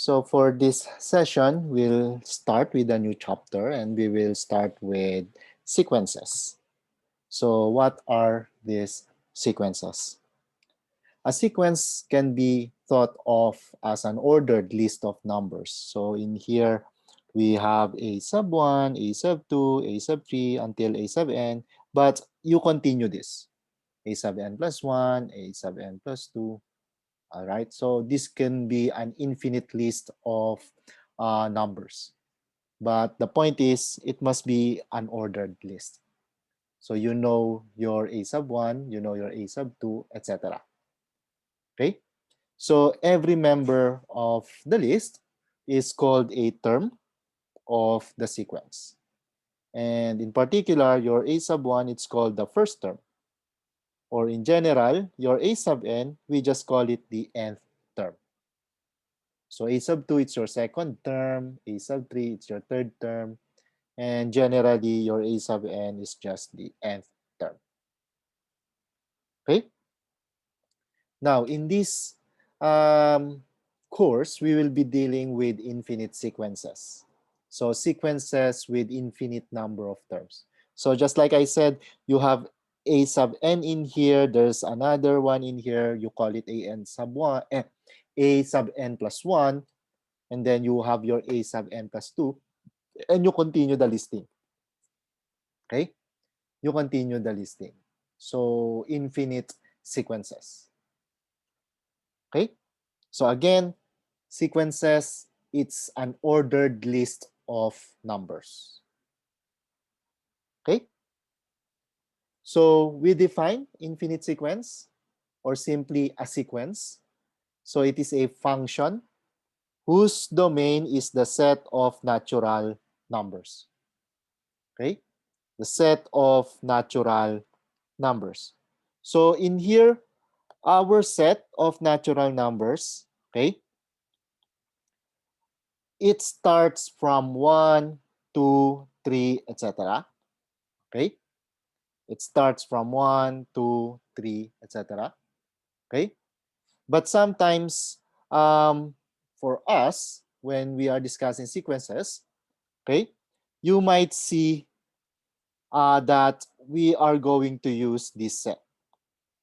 So for this session, we'll start with a new chapter and we will start with sequences. So what are these sequences? A sequence can be thought of as an ordered list of numbers. So in here, we have a sub 1, a sub 2, a sub 3 until a sub n, but you continue this. A sub n plus 1, a sub n plus 2. All right, so this can be an infinite list of numbers. But the point is, it must be an ordered list. So you know your a sub 1, you know your a sub 2, etc. Okay? So every member of the list is called a term of the sequence. And in particular, your a sub 1, it's called the first term. Or in general, your a sub n, we just call it the nth term. So a sub 2, it's your second term. A sub 3, it's your third term. And generally, your a sub n is just the nth term. Okay? Now, in this course, we will be dealing with infinite sequences. So sequences with infinite number of terms. So just like I said, you have a sub n in here. There's another one in here. You call it a n sub 1, a sub n plus 1. And then you have your a sub n plus 2. And you continue the listing. Okay? You continue the listing. So infinite sequences. Okay? So again, sequences, it's an ordered list of numbers. Okay? So we define infinite sequence or simply a sequence. So it is a function whose domain is the set of natural numbers. Okay? The set of natural numbers. So in here, our set of natural numbers, okay, it starts from 1, 2, 3, etc. Okay? It starts from 1, 2, 3, etc. Okay? But sometimes, for us, when we are discussing sequences, okay, you might see that we are going to use this set.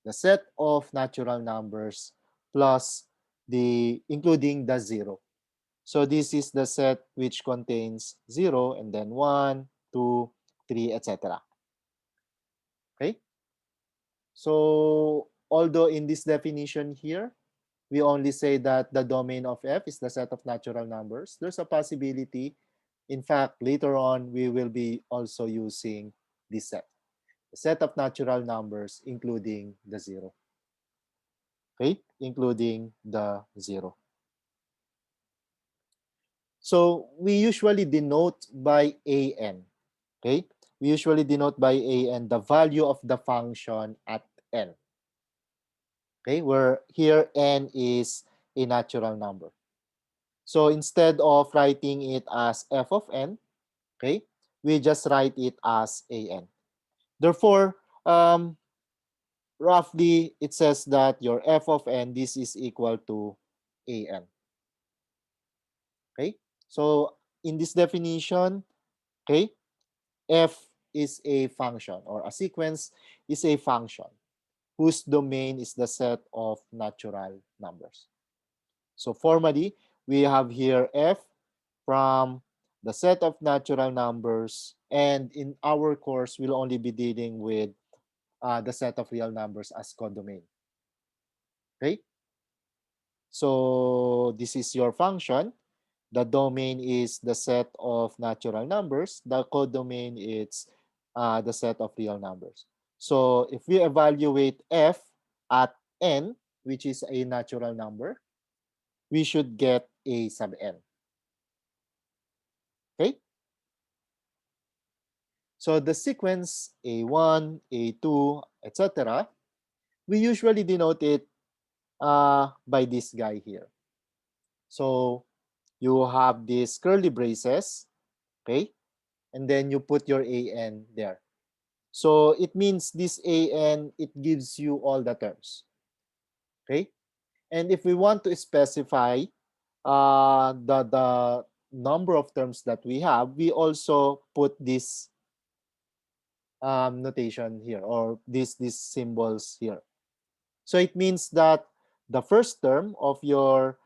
The set of natural numbers plus including the 0. So this is the set which contains 0 and then 1, 2, 3, etc. Okay? So although in this definition here, we only say that the domain of F is the set of natural numbers, there's a possibility. In fact, later on, we will be also using this set. The set of natural numbers including the 0. Okay? Including the 0. So we usually denote by an. Okay? We usually denote by an the value of the function at n. Okay? Where here n is a natural number. So instead of writing it as f of n, okay, we just write it as an. Therefore, roughly it says that your f of n, this is equal to an. Okay? So in this definition, okay, f is a function or a sequence is a function whose domain is the set of natural numbers. So formally, we have here f from the set of natural numbers, and in our course, we'll only be dealing with the set of real numbers as codomain. Okay? So this is your function. The domain is the set of natural numbers. The codomain is the set of real numbers. So if we evaluate f at n, which is a natural number, we should get a sub n. Okay? So the sequence A1, A2, etc., we usually denote it by this guy here. So you have these curly braces, okay? And then you put your an there. So it means this an, it gives you all the terms, okay? And if we want to specify the number of terms that we have, we also put this notation here, or these symbols here. So it means that the first term of your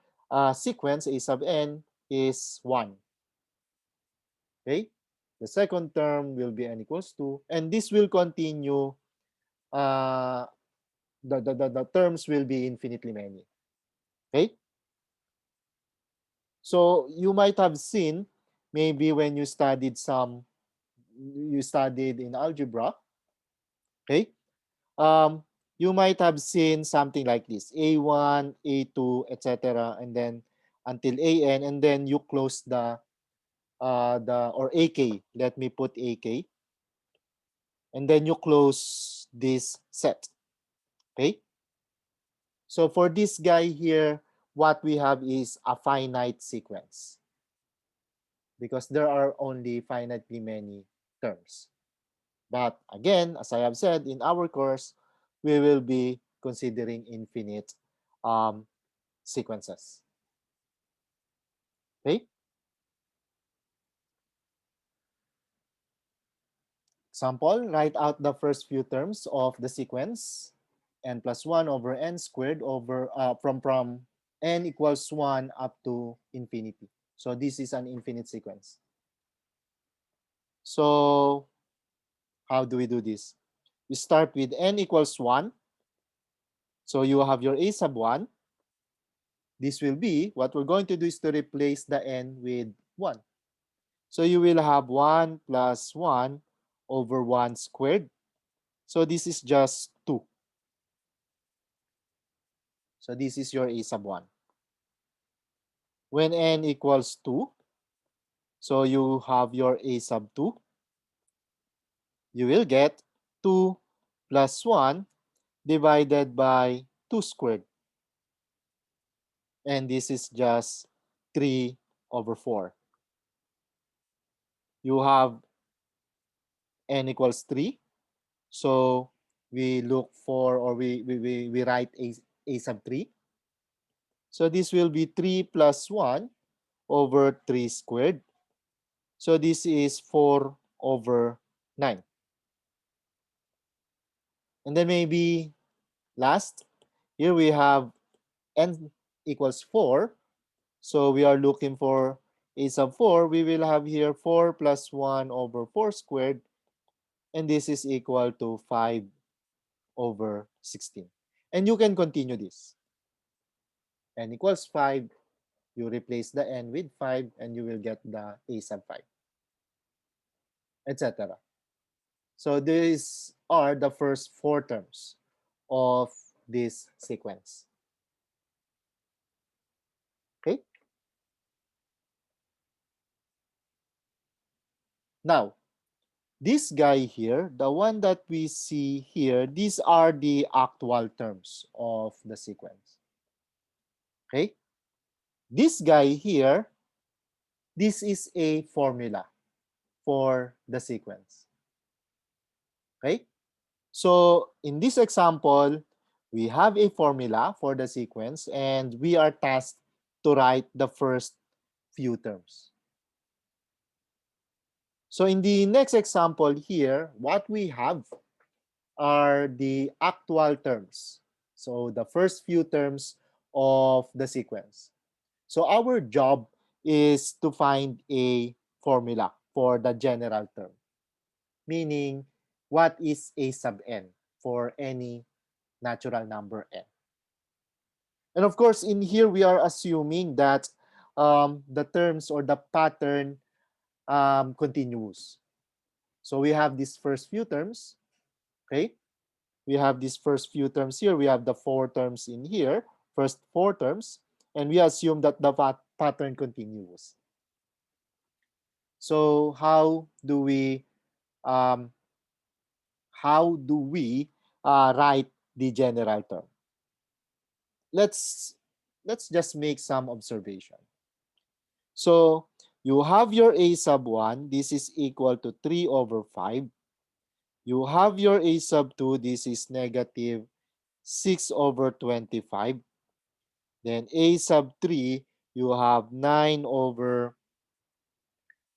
sequence a sub n is 1. Okay? The second term will be n equals 2, and this will continue. Uh, the terms will be infinitely many. Okay? So you might have seen, maybe when you studied in algebra, okay? Um, you might have seen something like this: A1, A2, etc., and then until AN, and then you close the or AK. Let me put AK, and then you close this set. Okay. So for this guy here, what we have is a finite sequence because there are only finitely many terms. But again, as I have said in our course, we will be considering infinite um, sequences. Okay? Example, write out the first few terms of the sequence n plus 1 over n squared over from n equals 1 up to infinity. So this is an infinite sequence. So how do we do this? We start with n equals 1. So you have your a sub 1. This will be, what we're going to do is to replace the n with 1. So you will have 1 plus 1 over 1 squared. So this is just 2. So this is your a sub 1. When n equals 2, so you have your a sub 2. You will get 2 plus 1 divided by 2 squared. And this is just 3 over 4. You have n equals 3. So we look for, or we write a sub 3. So this will be 3 plus 1 over 3 squared. So this is 4 over 9. And then maybe last, here we have n equals 4. So we are looking for a sub 4. We will have here 4 plus 1 over 4 squared. And this is equal to 5 over 16. And you can continue this. N equals 5. You replace the n with 5 and you will get the a sub 5, etc. So these are the first 4 terms of this sequence. Okay? Now, this guy here, the one that we see here, these are the actual terms of the sequence. Okay? This guy here, this is a formula for the sequence. Okay? So in this example, we have a formula for the sequence and we are tasked to write the first few terms. So in the next example here, what we have are the actual terms. So the first few terms of the sequence. So our job is to find a formula for the general term, meaning what is a sub n for any natural number n. And of course, in here, we are assuming that the terms or the pattern continues. So we have these first few terms, okay? We have these first few terms here. We have the 4 terms in here, first 4 terms, and we assume that the pattern continues. So um, how do we write the general term? Let's just make some observation. So you have your a sub 1. This is equal to 3 over 5. You have your a sub 2. This is negative 6 over 25. Then a sub 3 you have 9 over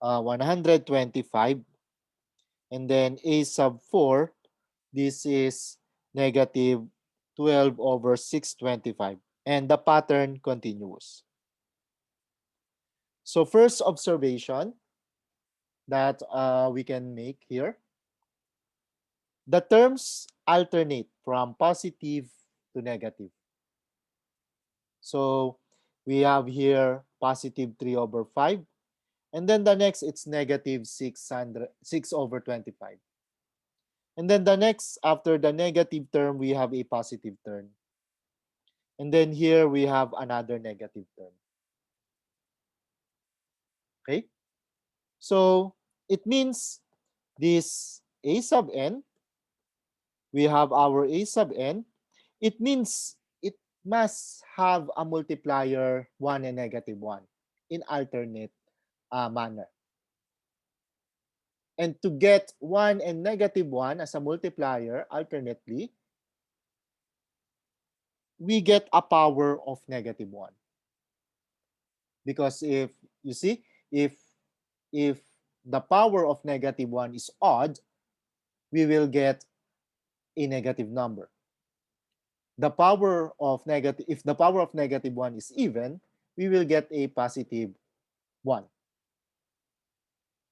125. And then a sub 4, this is negative 12 over 625. And the pattern continues. So first observation that we can make here, the terms alternate from positive to negative. So we have here positive 3 over 5. And then the next, it's negative 6 over 25. And then the next, after the negative term, we have a positive term. And then here we have another negative term. Okay? So it means this a sub n, we have our a sub n. It means it must have a multiplier 1 and negative 1 in alternate manner. And to get 1 and negative 1 as a multiplier alternately, we get a power of negative 1. Because if you see, if the power of negative 1 is odd, we will get a negative number. The power of negative, if the power of negative 1 is even, we will get a positive 1.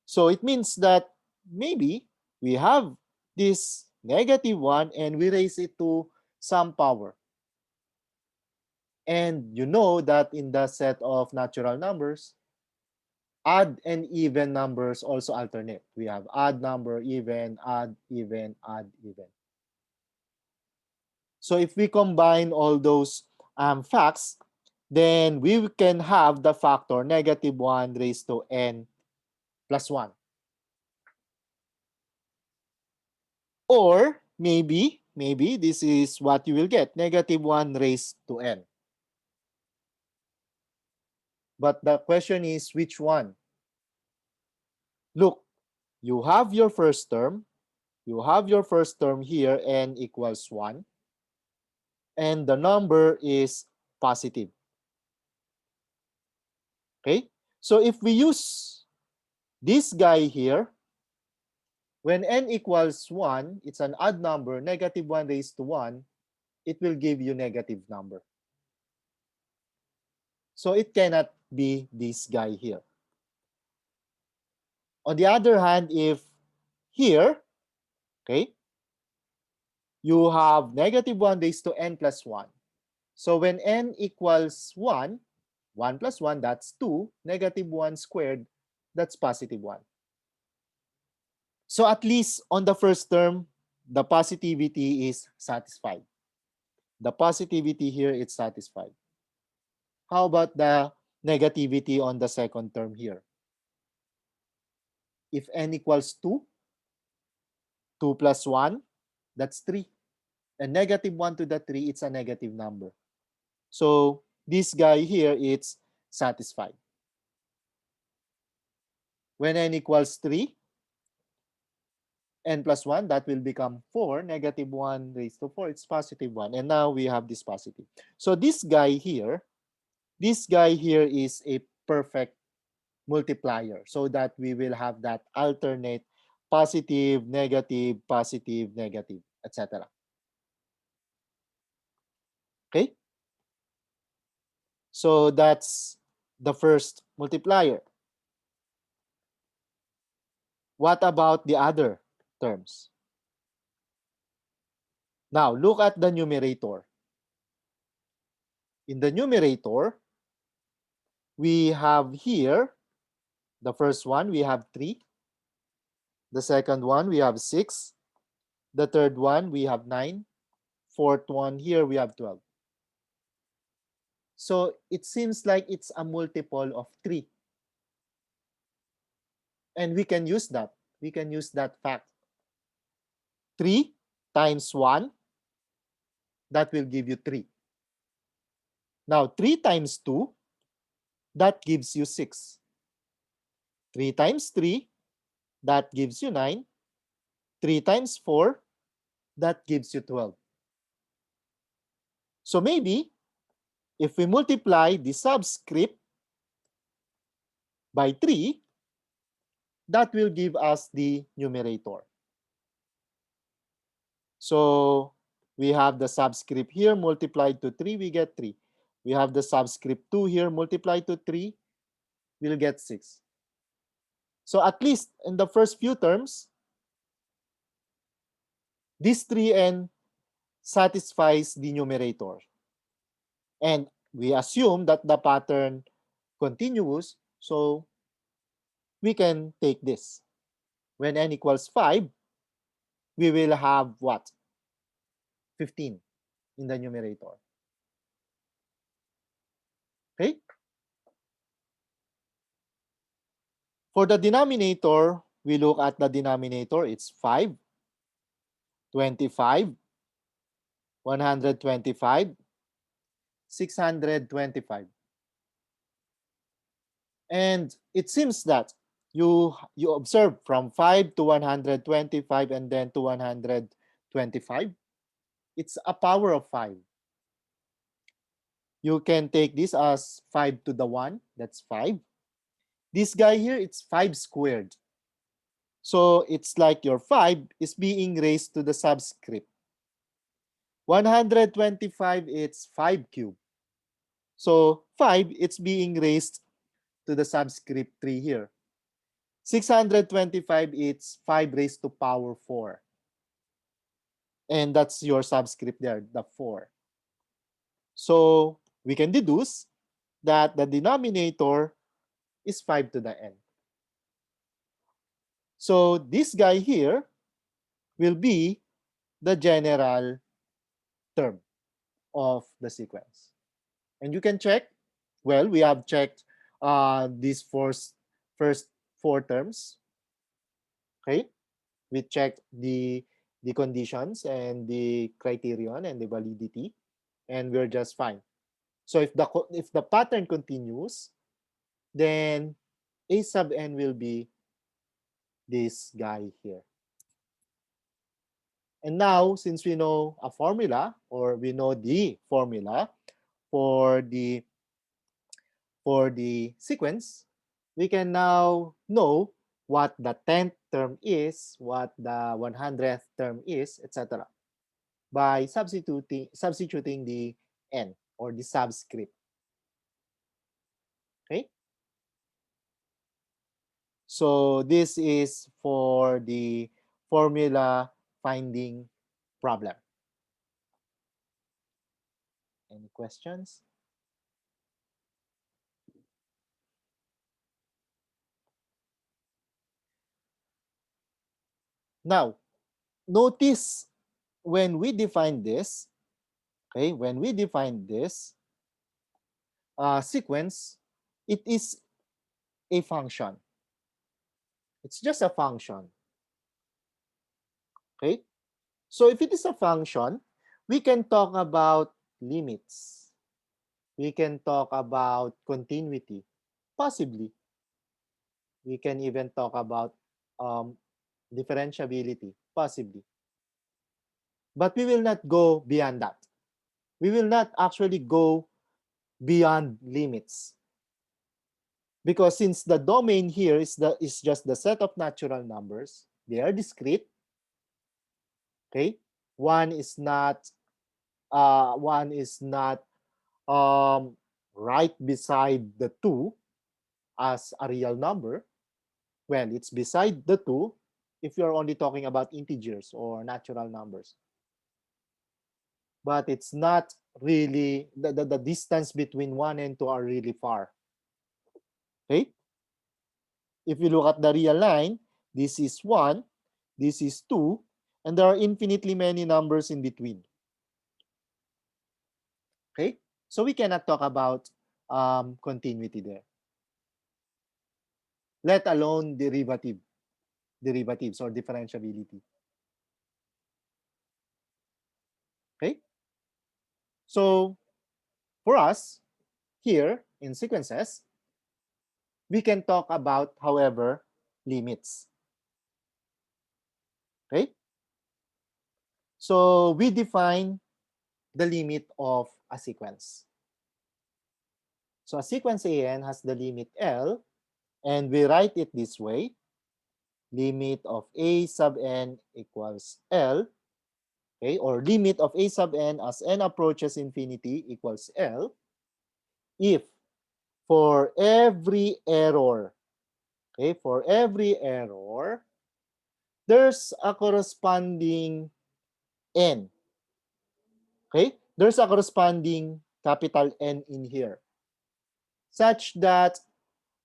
So it means that maybe we have this negative 1 and we raise it to some power. And you know that in the set of natural numbers, odd and even numbers also alternate. We have odd number, even, odd, even, odd, even. So if we combine all those facts, then we can have the factor negative 1 raised to n plus 1. Or maybe this is what you will get, negative 1 raised to n. But the question is, which one? Look, you have your first term. You have your first term here, n equals 1. And the number is positive. Okay? So if we use this guy here, when n equals 1, it's an odd number, negative 1 raised to 1, it will give you negative number. So it cannot be this guy here. On the other hand, if here, okay, you have negative 1 raised to n plus 1. So when n equals 1, 1 plus 1, that's 2. Negative 1 squared, that's positive 1. So at least on the first term, the positivity is satisfied. The positivity here is satisfied. How about the negativity on the second term here? If n equals 2, 2 plus 1, that's 3. And negative 1 to the 3, it's a negative number. So this guy here, it's satisfied. When n equals 3, n plus 1, that will become 4. Negative 1 raised to 4, it's positive 1. And now we have this positive. So this guy here is a perfect multiplier, so that we will have that alternate positive, negative, etc. Okay? So that's the first multiplier. What about the other terms? Now, look at the numerator. In the numerator, we have here, the first one, we have 3. The second one, we have 6. The third one, we have 9. Fourth one, here we have 12. So it seems like it's a multiple of 3. And we can use that. We can use that fact. 3 times 1, that will give you 3. Now, 3 times 2, that gives you 6. 3 times 3, that gives you 9. 3 times 4, that gives you 12. So maybe, if we multiply the subscript by 3, that will give us the numerator. So we have the subscript here multiplied to 3, we get 3. We have the subscript 2 here multiplied to 3, we'll get 6. So at least in the first few terms, this 3n satisfies the numerator. And we assume that the pattern continuous, so we can take this. When n equals 5, we will have what? 15 in the numerator. Okay? For the denominator, we look at the denominator. It's 5, 25, 125, 625. And it seems that you observe from 5 to 125 and then to 125. It's a power of 5. You can take this as 5 to the 1. That's 5. This guy here, it's 5 squared. So it's like your 5 is being raised to the subscript. 125, it's 5 cubed. So 5, it's being raised to the subscript 3 here. 625, it's 5 raised to power 4. And that's your subscript there, the 4. So we can deduce that the denominator is 5 to the n. So this guy here will be the general term of the sequence. And you can check, well, we have checked these first 4 terms. Okay, we checked the conditions and the criterion and the validity, and we're just fine. So if the pattern continues, then a sub n will be this guy here. And now, since we know a formula, or we know the formula for the sequence, we can now know what the 10th term is, what the 100th term is, etc. by substituting the n or the subscript. Okay? So this is for the formula finding problem. Any questions? Now, notice when we define this, okay, when we define this sequence, it is a function. It's just a function. Okay? So if it is a function, we can talk about limits. We can talk about continuity. Possibly. We can even talk about differentiability. Possibly. But we will not go beyond that. We will not actually go beyond limits. Because since the domain here is just the set of natural numbers, they are discrete. Okay, one is not right beside the 2 as a real number. Well, it's beside the 2 if you're only talking about integers or natural numbers. But it's not really, the distance between 1 and 2 are really far. Okay? If you look at the real line, this is 1, this is 2, and there are infinitely many numbers in between. Okay? So we cannot talk about continuity there. Let alone derivatives or differentiability. Okay? So for us, here in sequences, we can talk about, however, limits. Okay? So we define the limit of a sequence. So a sequence AN has the limit L, And we write it this way: limit of a sub n equals L, okay, or limit of a sub n as n approaches infinity equals L, if for every error, okay, for every error, there's a corresponding n, okay? There's a corresponding capital N in here, such that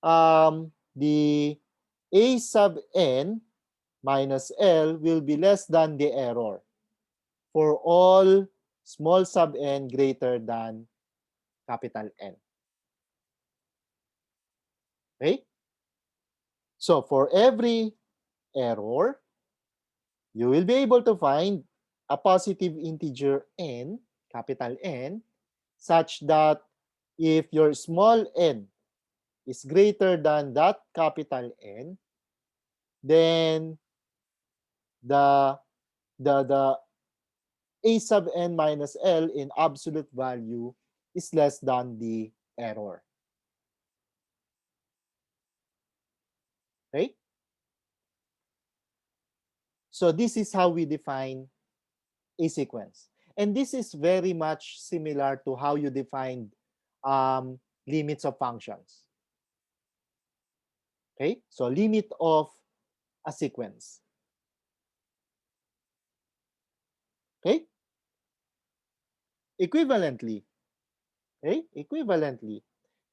the a sub n minus L will be less than the error for all small sub n greater than capital N. Okay? So for every error, you will be able to find a positive integer n, capital N, such that if your small n is greater than that capital N, then the the a sub n minus L in absolute value is less than the error. Okay? So this is how we define a sequence. And this is very much similar to how you define limits of functions. Okay? So limit of a sequence. Okay? Equivalently, okay? Equivalently,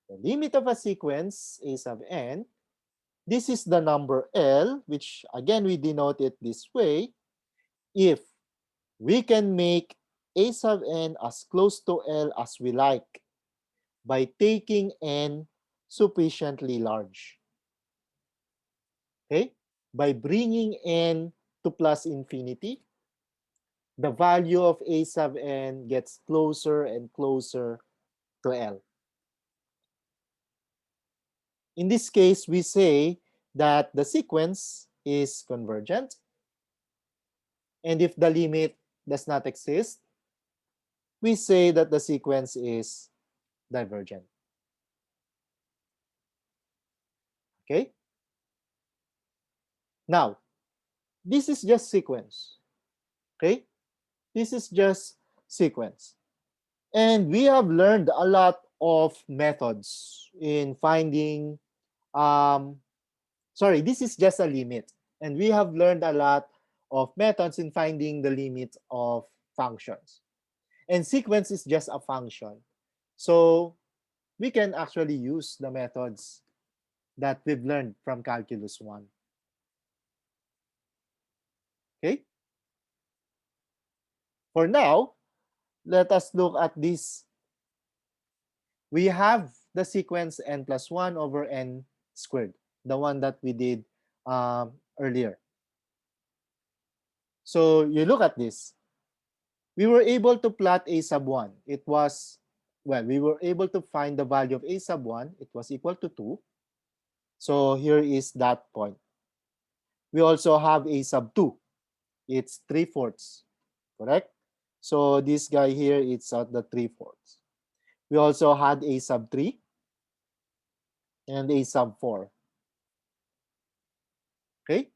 the limit of a sequence a sub n, this is the number L, which again we denote it this way, if we can make a sub n as close to L as we like by taking n sufficiently large. Okay? By bringing n to plus infinity, the value of a sub n gets closer and closer to L. In this case, we say that the sequence is convergent. And if the limit does not exist, we say that the sequence is divergent. Okay? Now, this is just sequence. Okay? This is just sequence. And we have learned a lot of methods in finding, this is just a limit. And we have learned a lot of methods in finding the limit of functions. And sequence is just a function. So we can actually use the methods that we've learned from Calculus 1. Okay? For now, let us look at this. We have the sequence n plus 1 over n squared, the one that we did earlier. So you look at this. We were able to plot a sub 1. It was, well, we were able to find the value of a sub 1. It was equal to 2. So here is that point. We also have a sub 2. It's 3/4, correct? So this guy here, it's at the 3/4. We also had a sub 3 and a sub 4. Okay?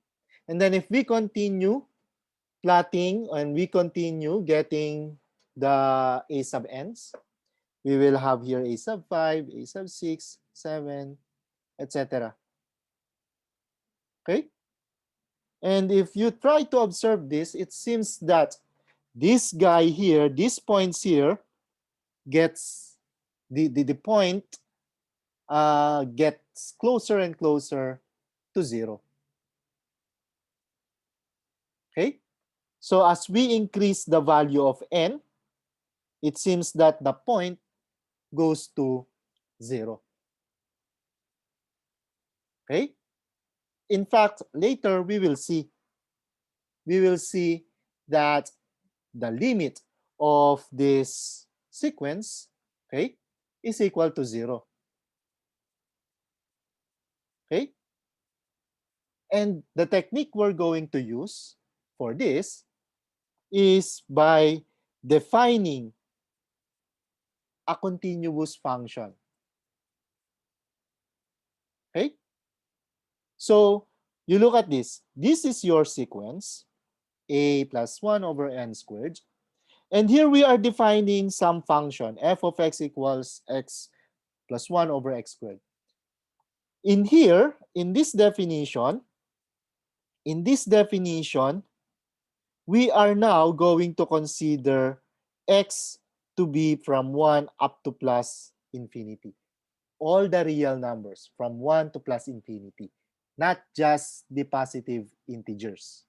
And then if we continue plotting and we continue getting the a sub n's, we will have here a sub 5, a sub 6, 7, etc. Okay? And if you try to observe this, it seems that this guy here, these points here, gets the point gets closer and closer to 0. Okay? So as we increase the value of n, it seems that the point goes to 0. Okay? In fact, later we will see that the limit of this sequence, okay, is equal to 0. Okay? And the technique we're going to use for this is by defining a continuous function. Okay? So you look at this. This is your sequence, a plus 1 over n squared. And here we are defining some function, f of x equals x plus 1 over x squared. In here, in this definition, we are now going to consider x to be from 1 up to plus infinity. All the real numbers from 1 to plus infinity, not just the positive integers,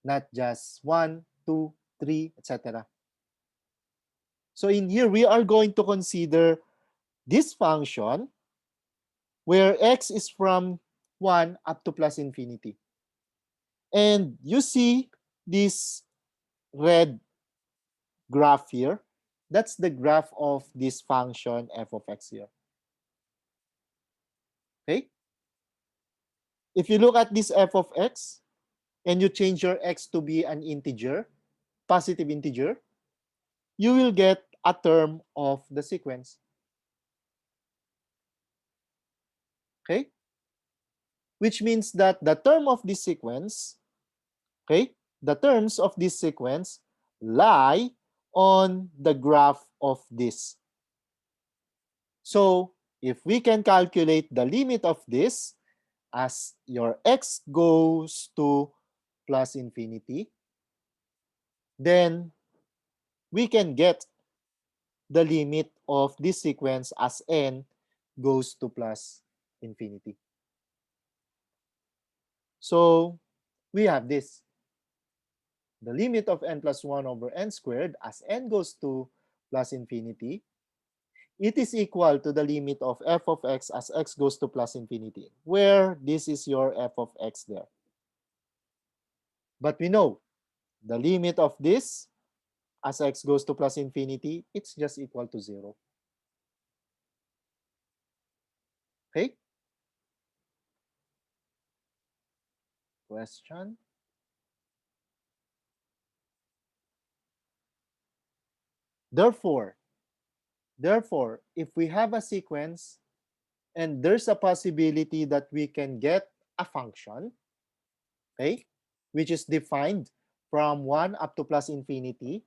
not just 1, 2, 3, etc. So in here, we are going to consider this function where x is from 1 up to plus infinity. And you see this red graph here. That's the graph of this function f of x here. Okay? If you look at this f of x and you change your x to be an integer, positive integer, you will get a term of the sequence. Okay? Which means that the term of this sequence, okay, the terms of this sequence lie on the graph of this. So if we can calculate the limit of this as your x goes to plus infinity, then we can get the limit of this sequence as n goes to plus infinity. So we have this. The limit of n plus 1 over n squared as n goes to plus infinity, it is equal to the limit of f of x as x goes to plus infinity, where this is your f of x there. But we know the limit of this as x goes to plus infinity, it's just equal to 0. Okay? Question? Therefore, if we have a sequence and there's a possibility that we can get a function, okay, which is defined from 1 up to plus infinity,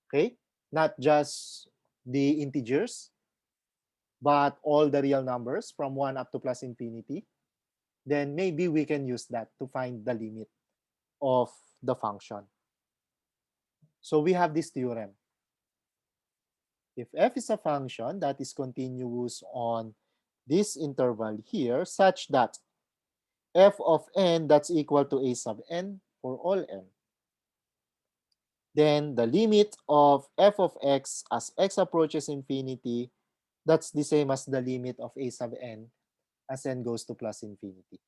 okay, not just the integers, but all the real numbers from 1 up to plus infinity, then maybe we can use that to find the limit of the function. So we have this theorem. If f is a function that is continuous on this interval here, such that f of n that's equal to a sub n for all n, then the limit of f of x as x approaches infinity, that's the same as the limit of a sub n as n goes to plus infinity.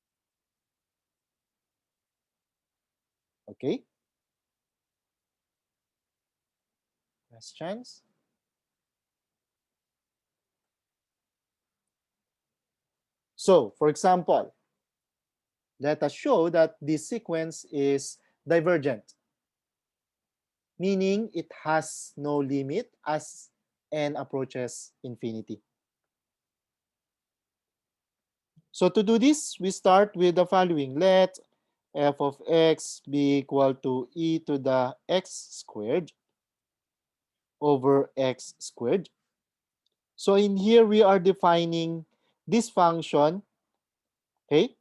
Okay? Questions? So, for example, let us show that this sequence is divergent, meaning it has no limit as n approaches infinity. So to do this, we start with the following. Let f of x be equal to e to the x squared over x squared. So in here, we are defining this function, okay,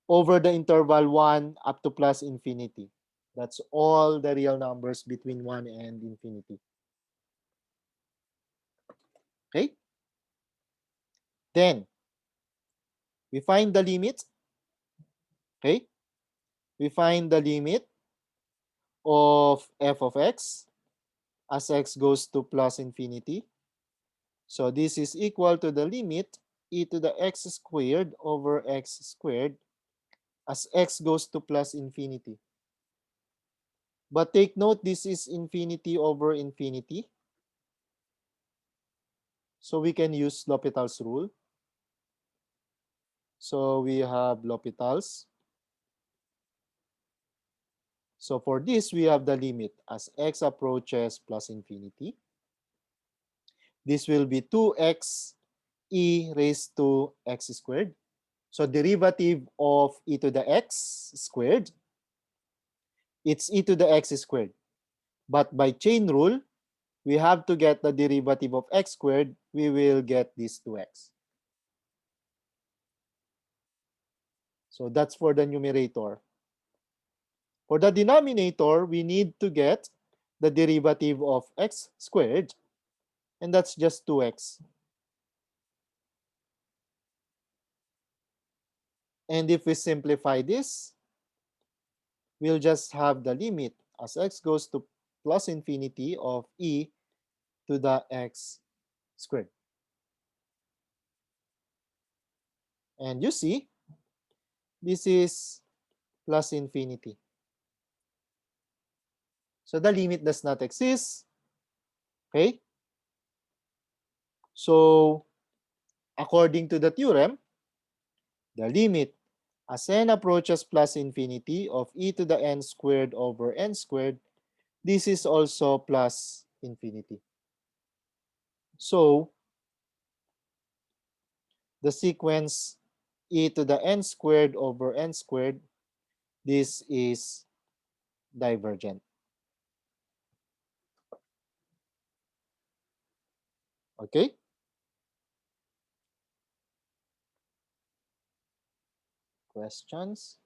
over the interval 1 up to plus infinity. That's all the real numbers between 1 and infinity. Okay? Then, we find the limit. Okay? We find the limit of f of x as x goes to plus infinity. So this is equal to the limit e to the x squared over x squared as x goes to plus infinity. But take note, this is infinity over infinity. So we can use L'Hopital's rule. So we have L'Hopital's. So for this, we have the limit as x approaches plus infinity. This will be 2x e raised to x squared So derivative of e to the x squared, it's e to the x squared. But by chain rule, we have to get the derivative of x squared. We will get this 2x. So that's for the numerator. For the denominator, we need to get the derivative of x squared, and that's just 2x. And if we simplify this, we'll just have the limit as x goes to plus infinity of e to the x squared. And you see, this is plus infinity. So the limit does not exist. Okay? So according to the theorem, the limit as n approaches plus infinity of e to the n squared over n squared, this is also plus infinity. So the sequence e to the n squared over n squared, this is divergent. Okay? Questions?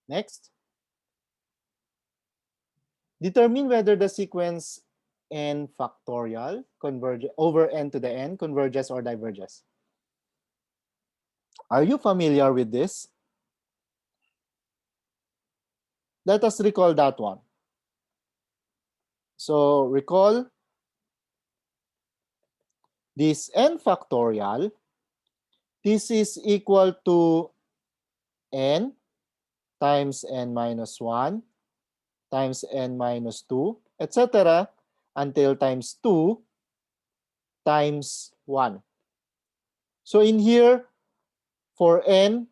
Next. Determine whether the sequence n factorial converge over n to the n converges or diverges. Are you familiar with this? Let us recall that one. So recall this n factorial. This is equal to n times n minus 1 times n minus 2, etc. until times 2 times 1. So in here, for n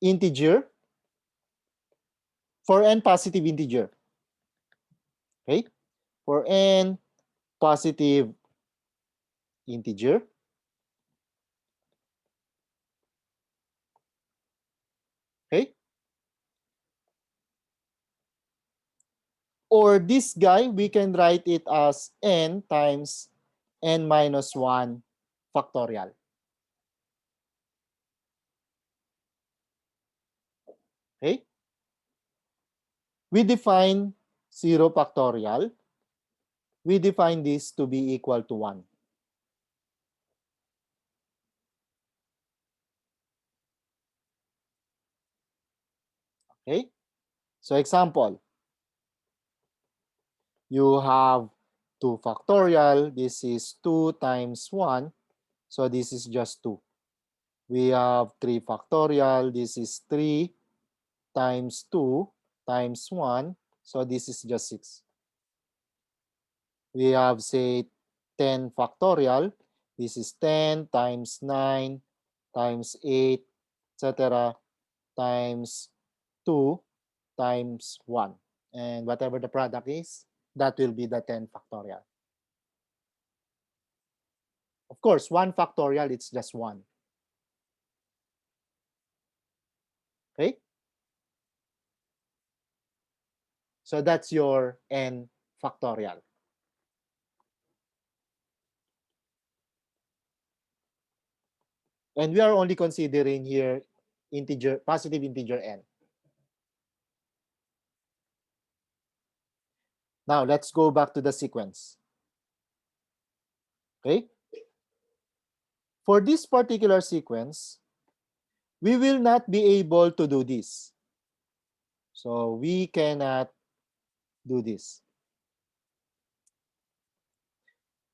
integer, for n positive integer, okay? For n positive integer, okay? Or this guy, we can write it as n times n minus 1 factorial. Okay? We define 0 factorial. We define this to be equal to 1. Okay? So example, you have 2 factorial. This is 2 times 1. So this is just 2. We have 3 factorial. This is 3 times 2 times 1. So this is just 6. We have, say, 10 factorial. This is 10 times 9 times 8, etc. times 2 times 1. And whatever the product is, that will be the 10 factorial. Of course, 1 factorial, it's just 1. Okay? So that's your n factorial. And we are only considering here integer, positive integer n. Now, let's go back to the sequence. Okay? For this particular sequence, we will not be able to do this. So we cannot do this.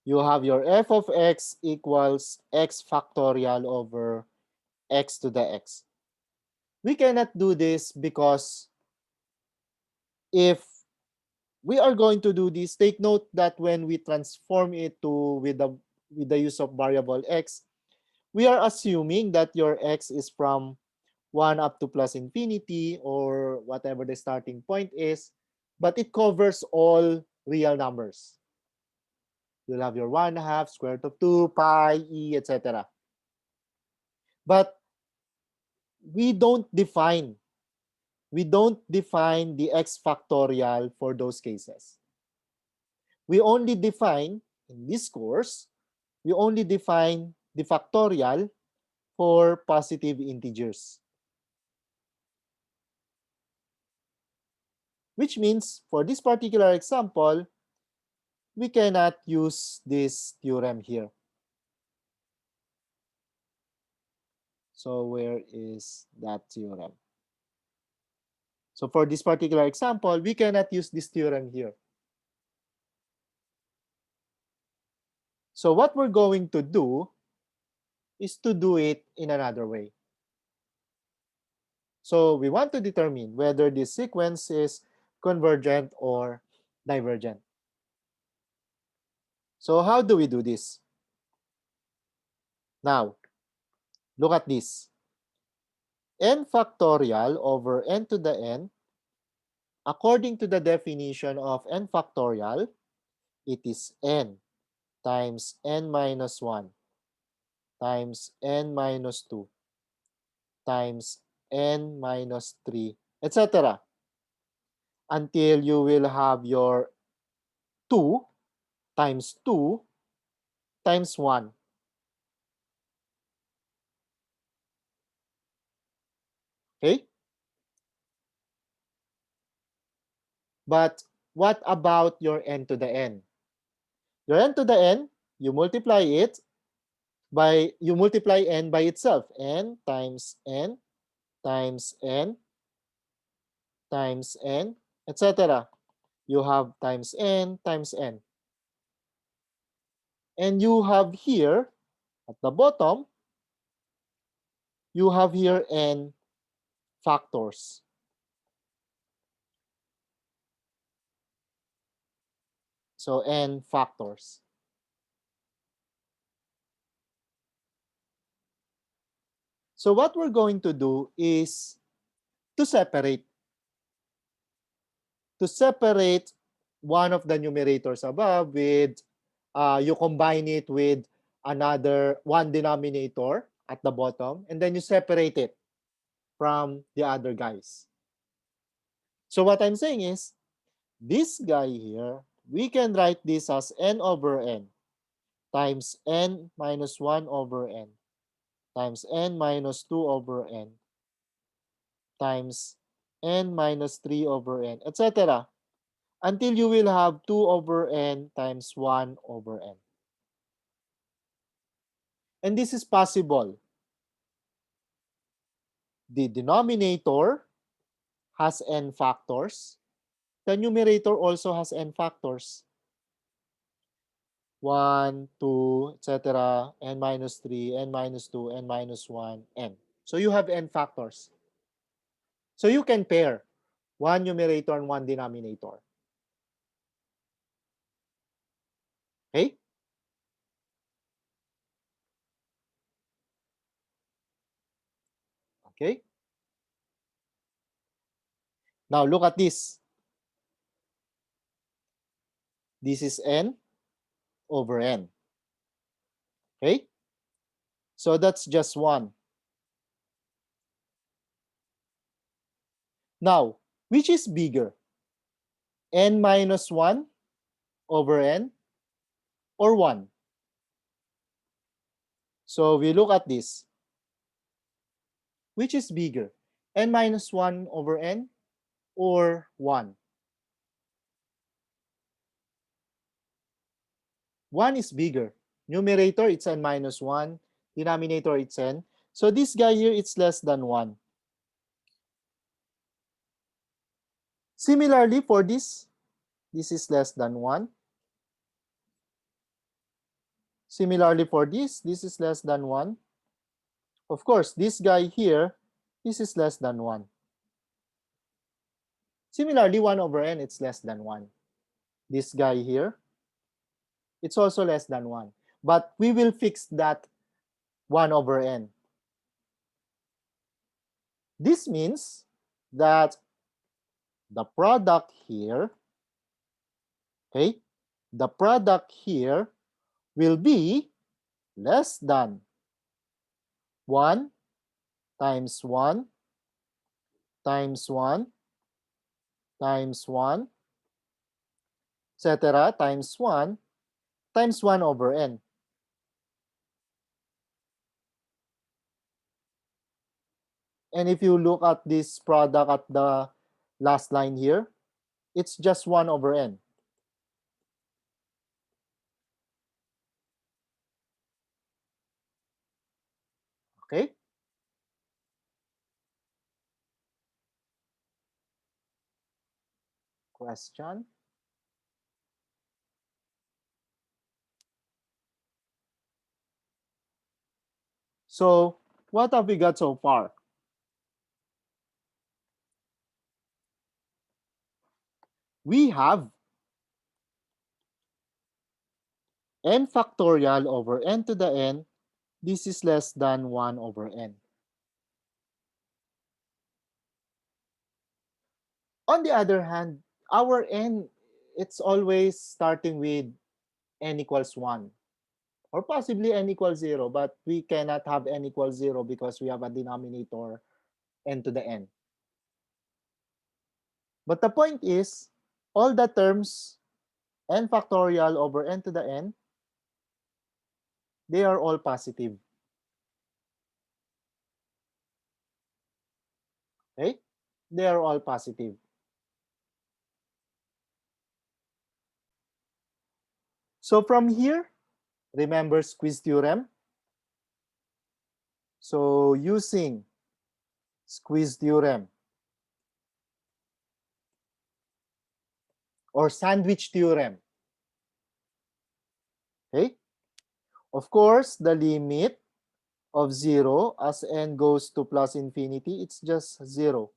You have your f of x equals x factorial over x to the x. We cannot do this because if we are going to do this, take note that when we transform it to with the use of variable x, we are assuming that your x is from 1 up to plus infinity or whatever the starting point is, but it covers all real numbers. You'll have your 1/2, square root of 2, pi, e, etc. But we don't define the x factorial for those cases. We only define, in this course, we only define the factorial for positive integers. Which means, for this particular example, we cannot use this theorem here. So where is that theorem? So for this particular example, we cannot use this theorem here. So what we're going to do is to do it in another way. So we want to determine whether this sequence is convergent or divergent. So how do we do this? Now, look at this. N factorial over n to the n, according to the definition of n factorial, it is n times n minus 1 times n minus 2 times n minus 3, etc. until you will have your 2 times 2 times 1. Okay? But what about your n to the n? Your n to the n, you multiply n by itself. N times n times n times n, etc. You have times n times n. And you have here, at the bottom, you have here n factors. So n factors. So what we're going to do is to separate one of the numerators above with, you combine it with another one denominator at the bottom, and then you separate it from the other guys. So what I'm saying is, this guy here, we can write this as n over n times n minus 1 over n times n minus 2 over n times n minus 3 over n, etc. until you will have 2 over n times 1 over n. And this is possible. The denominator has n factors. The numerator also has n factors. 1, 2, etc., n minus 3, n minus 2, n minus 1, n. So you have n factors. So you can pair one numerator and one denominator. Okay? Okay? Now look at this. This is n over n. Okay? So that's just 1. Now, which is bigger? N minus 1 over n or 1? So we look at this. Which is bigger? N minus 1 over n or 1? 1 is bigger. Numerator, it's n minus 1. Denominator, it's n. So this guy here, it's less than 1. Similarly, for this is less than 1. Similarly, for this is less than 1. Of course, this guy here, this is less than 1. Similarly, 1 over n, it's less than 1. This guy here, it's also less than 1. But we will fix that 1 over n. This means that the product here, okay, the product here will be less than 1 times 1 times 1 times 1, etc. times 1 over n. And if you look at this product at the last line here, it's just 1 over n. Okay? Question? So, what have we got so far? We have n factorial over n to the n. This is less than 1 over n. On the other hand, our n, it's always starting with n equals 1. Or possibly n equals 0, but we cannot have n equals 0 because we have a denominator n to the n. But the point is, all the terms n factorial over n to the n, they are all positive. Okay? They are all positive. So from here, remember squeeze theorem? So using squeeze theorem or sandwich theorem, okay? Of course, the limit of 0 as n goes to plus infinity, it's just 0.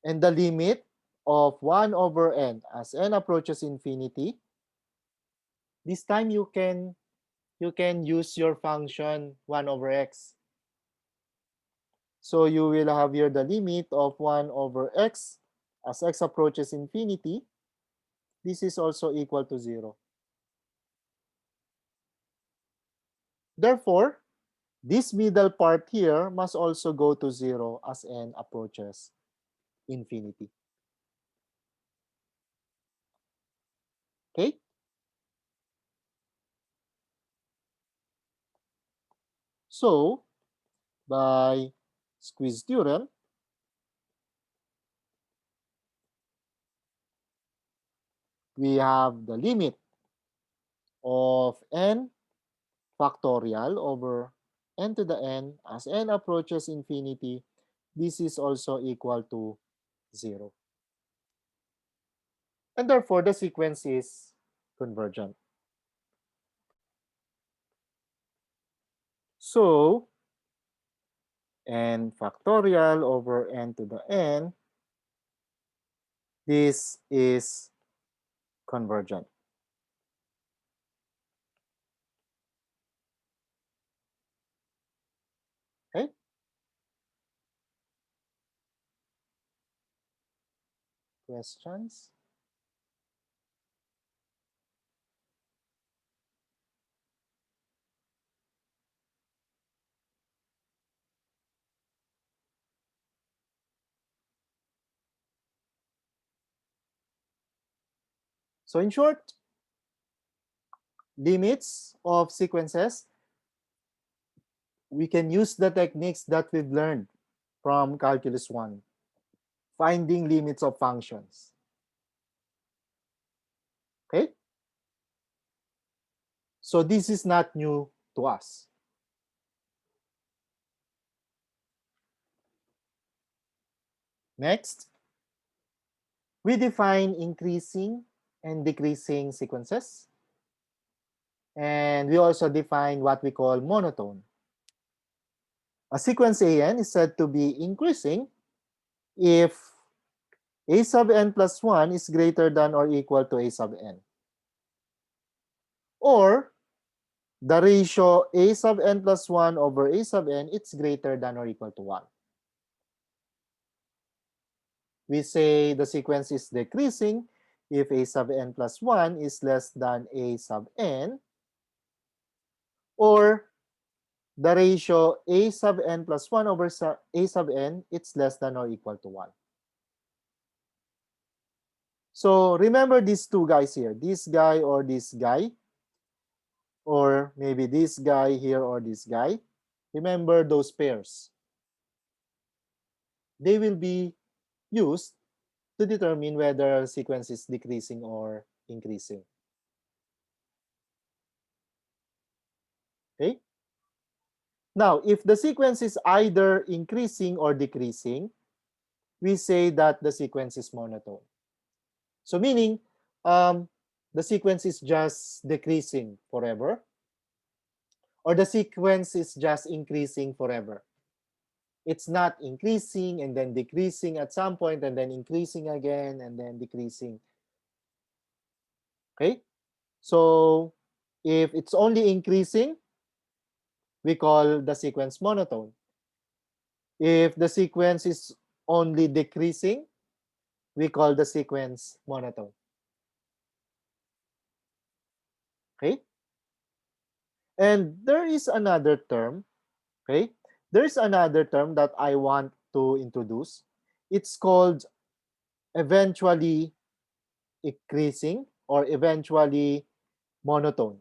And the limit of 1 over n as n approaches infinity, this time you can use your function 1 over x. So you will have here the limit of 1 over x as x approaches infinity. This is also equal to 0. Therefore, this middle part here must also go to 0 as n approaches infinity. Okay? So, by squeeze theorem, we have the limit of n factorial over n to the n as n approaches infinity. This is also equal to 0. And therefore, the sequence is convergent. So, n factorial over n to the n, this is convergent. Okay? Questions? So in short, limits of sequences, we can use the techniques that we've learned from Calculus 1, finding limits of functions. Okay? So this is not new to us. Next, we define increasing and decreasing sequences. And we also define what we call monotone. A sequence AN is said to be increasing if A sub n plus 1 is greater than or equal to A sub n. Or the ratio a sub n plus 1 over a sub n, it's greater than or equal to 1. We say the sequence is decreasing if a sub n plus 1 is less than a sub n, or the ratio a sub n plus 1 over a sub n, it's less than or equal to 1. So remember these two guys here, this guy or this guy, or maybe this guy here or this guy. Remember those pairs. They will be used to determine whether a sequence is decreasing or increasing. Okay? Now, if the sequence is either increasing or decreasing, we say that the sequence is monotone. So meaning, the sequence is just decreasing forever, or the sequence is just increasing forever. It's not increasing and then decreasing at some point and then increasing again and then decreasing. Okay? So if it's only increasing, we call the sequence monotone. If the sequence is only decreasing, we call the sequence monotone. Okay? And there is another term, okay? There's another term that I want to introduce. It's called eventually increasing or eventually monotone,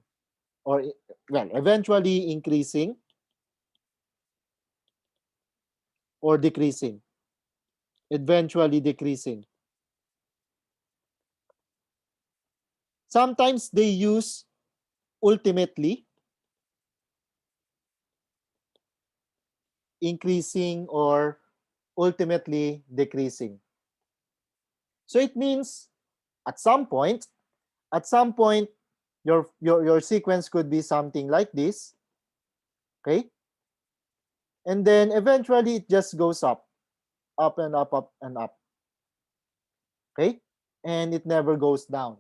or well, eventually increasing or decreasing, eventually decreasing. Sometimes they use ultimately increasing or ultimately decreasing. So it means at some point, your sequence could be something like this, okay? And then eventually it just goes up and up and up, okay? And it never goes down,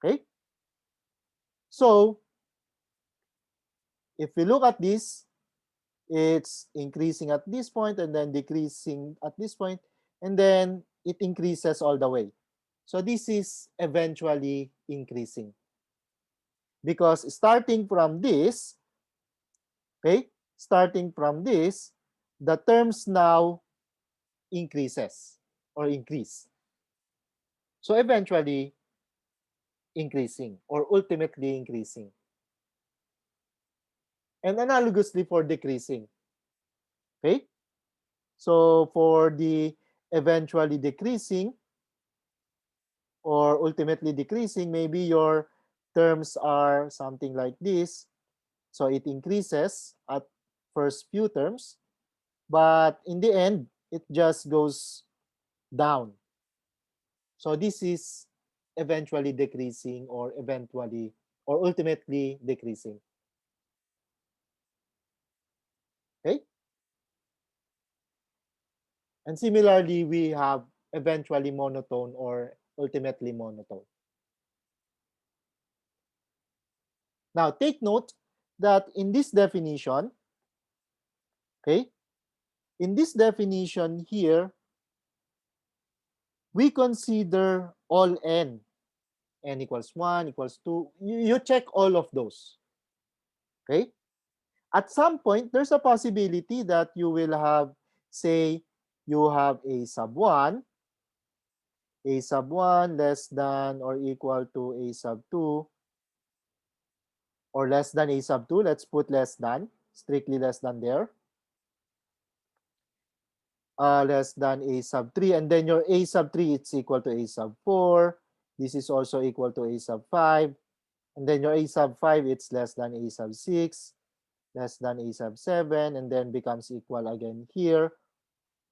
okay? So if we look at this, it's increasing at this point and then decreasing at this point, and then it increases all the way. So this is eventually increasing, because starting from this, okay, starting from this, the terms now increases or increase. So eventually increasing or ultimately increasing. And analogously for decreasing, okay? So for the eventually decreasing or ultimately decreasing, maybe your terms are something like this. So it increases at first few terms, but in the end, it just goes down. So this is eventually decreasing or eventually or ultimately decreasing. Okay? And similarly, we have eventually monotone or ultimately monotone. Now, take note that in this definition, okay, in this definition here, we consider all n equals 1, equals 2. You check all of those, okay? At some point, there's a possibility that you will have, say, you have a sub 1 less than or equal to a sub 2, or less than a sub 2. Let's put less than, strictly less than there. Less than a sub 3, and then your a sub 3 it's equal to a sub 4. This is also equal to a sub 5, and then your a sub 5 it's less than a sub 6, less than a sub 7, and then becomes equal again here,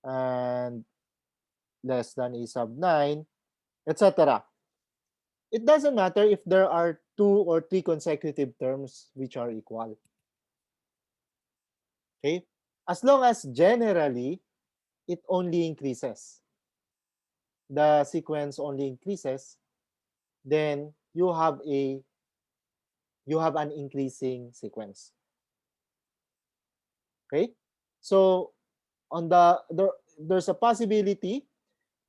and less than a sub 9, etc. It doesn't matter if there are 2 or 3 consecutive terms which are equal. Okay? As long as generally it only increases, the sequence only increases, then you have an increasing sequence. Okay? So on there's a possibility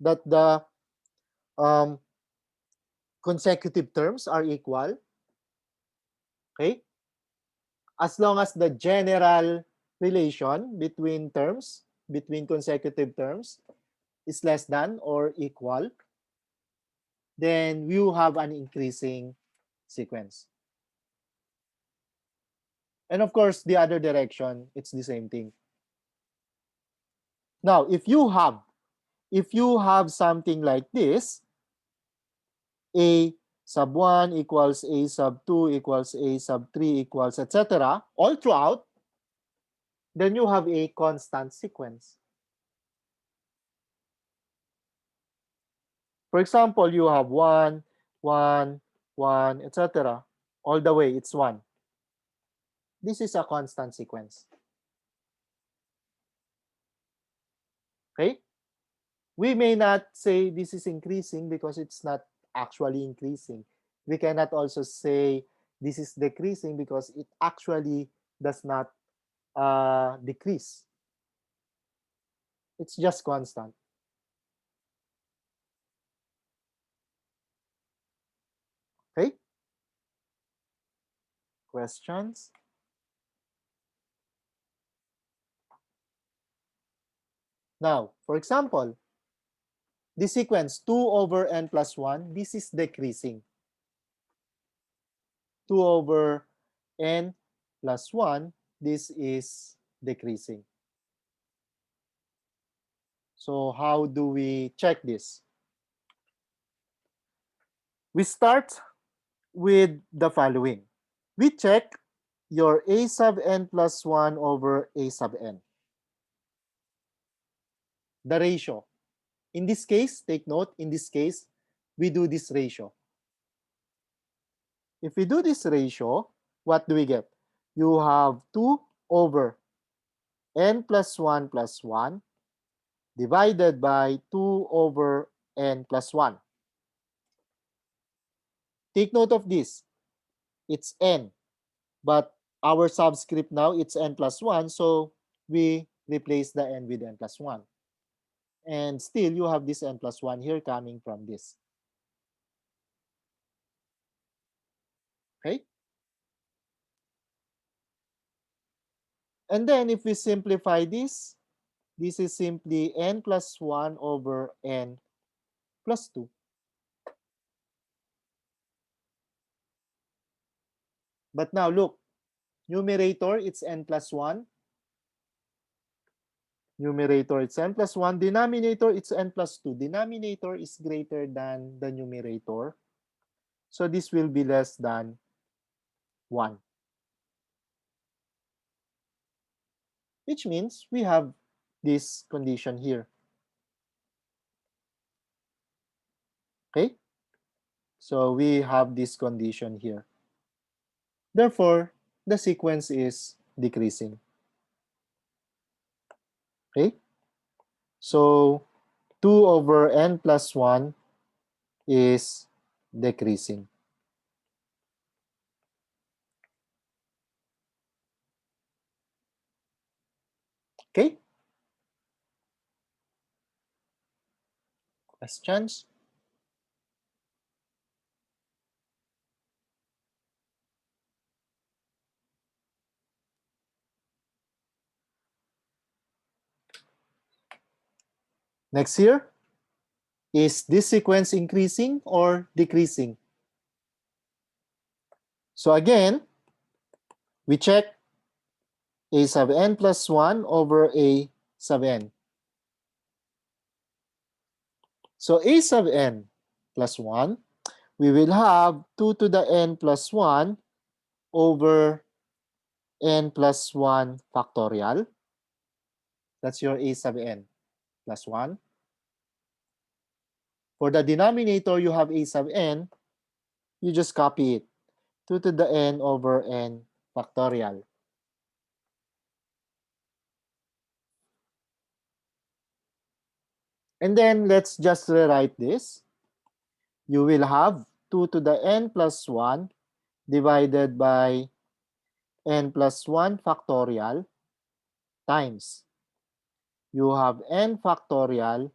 that the um, consecutive terms are equal. Okay? As long as the general relation between terms, between consecutive terms, is less than or equal, then you have an increasing sequence. And of course, the other direction, it's the same thing. Now, if you have something like this, A sub 1 equals A sub 2 equals A sub 3 equals etc. all throughout, then you have a constant sequence. For example, you have 1, 1, 1, etc. All the way, it's 1. This is a constant sequence. Okay? We may not say this is increasing because it's not actually increasing. We cannot also say this is decreasing because it actually does not decrease. It's just constant. Okay? Questions? Now, for example, this sequence 2 over n plus 1, this is decreasing. 2 over n plus 1, this is decreasing. So how do we check this? We start with the following. We check your a sub n plus 1 over a sub n. The ratio. In this case, take note, in this case, we do this ratio. If we do this ratio, what do we get? You have 2 over n plus 1 plus 1 divided by 2 over n plus 1. Take note of this. It's n, but our subscript now, it's n plus 1, so we replace the n with n plus 1. And still, you have this n plus 1 here coming from this. Okay? And then if we simplify this is simply n plus 1 over n plus 2. But now look, numerator, it's n plus 1. Numerator, it's n plus 1. Denominator, it's n plus 2. Denominator is greater than the numerator. So this will be less than 1. Which means we have this condition here. Okay? So we have this condition here. Therefore, the sequence is decreasing. Okay? So 2 over n plus 1 is decreasing. Okay? Questions? Next here, is this sequence increasing or decreasing? So again, we check a sub n plus 1 over a sub n. So a sub n plus 1, we will have 2 to the n plus 1 over n plus 1 factorial. That's your a sub n plus 1. For the denominator, you have a sub n. You just copy it. 2 to the n over n factorial. And then let's just rewrite this. You will have 2 to the n plus 1 divided by n plus 1 factorial times you have n factorial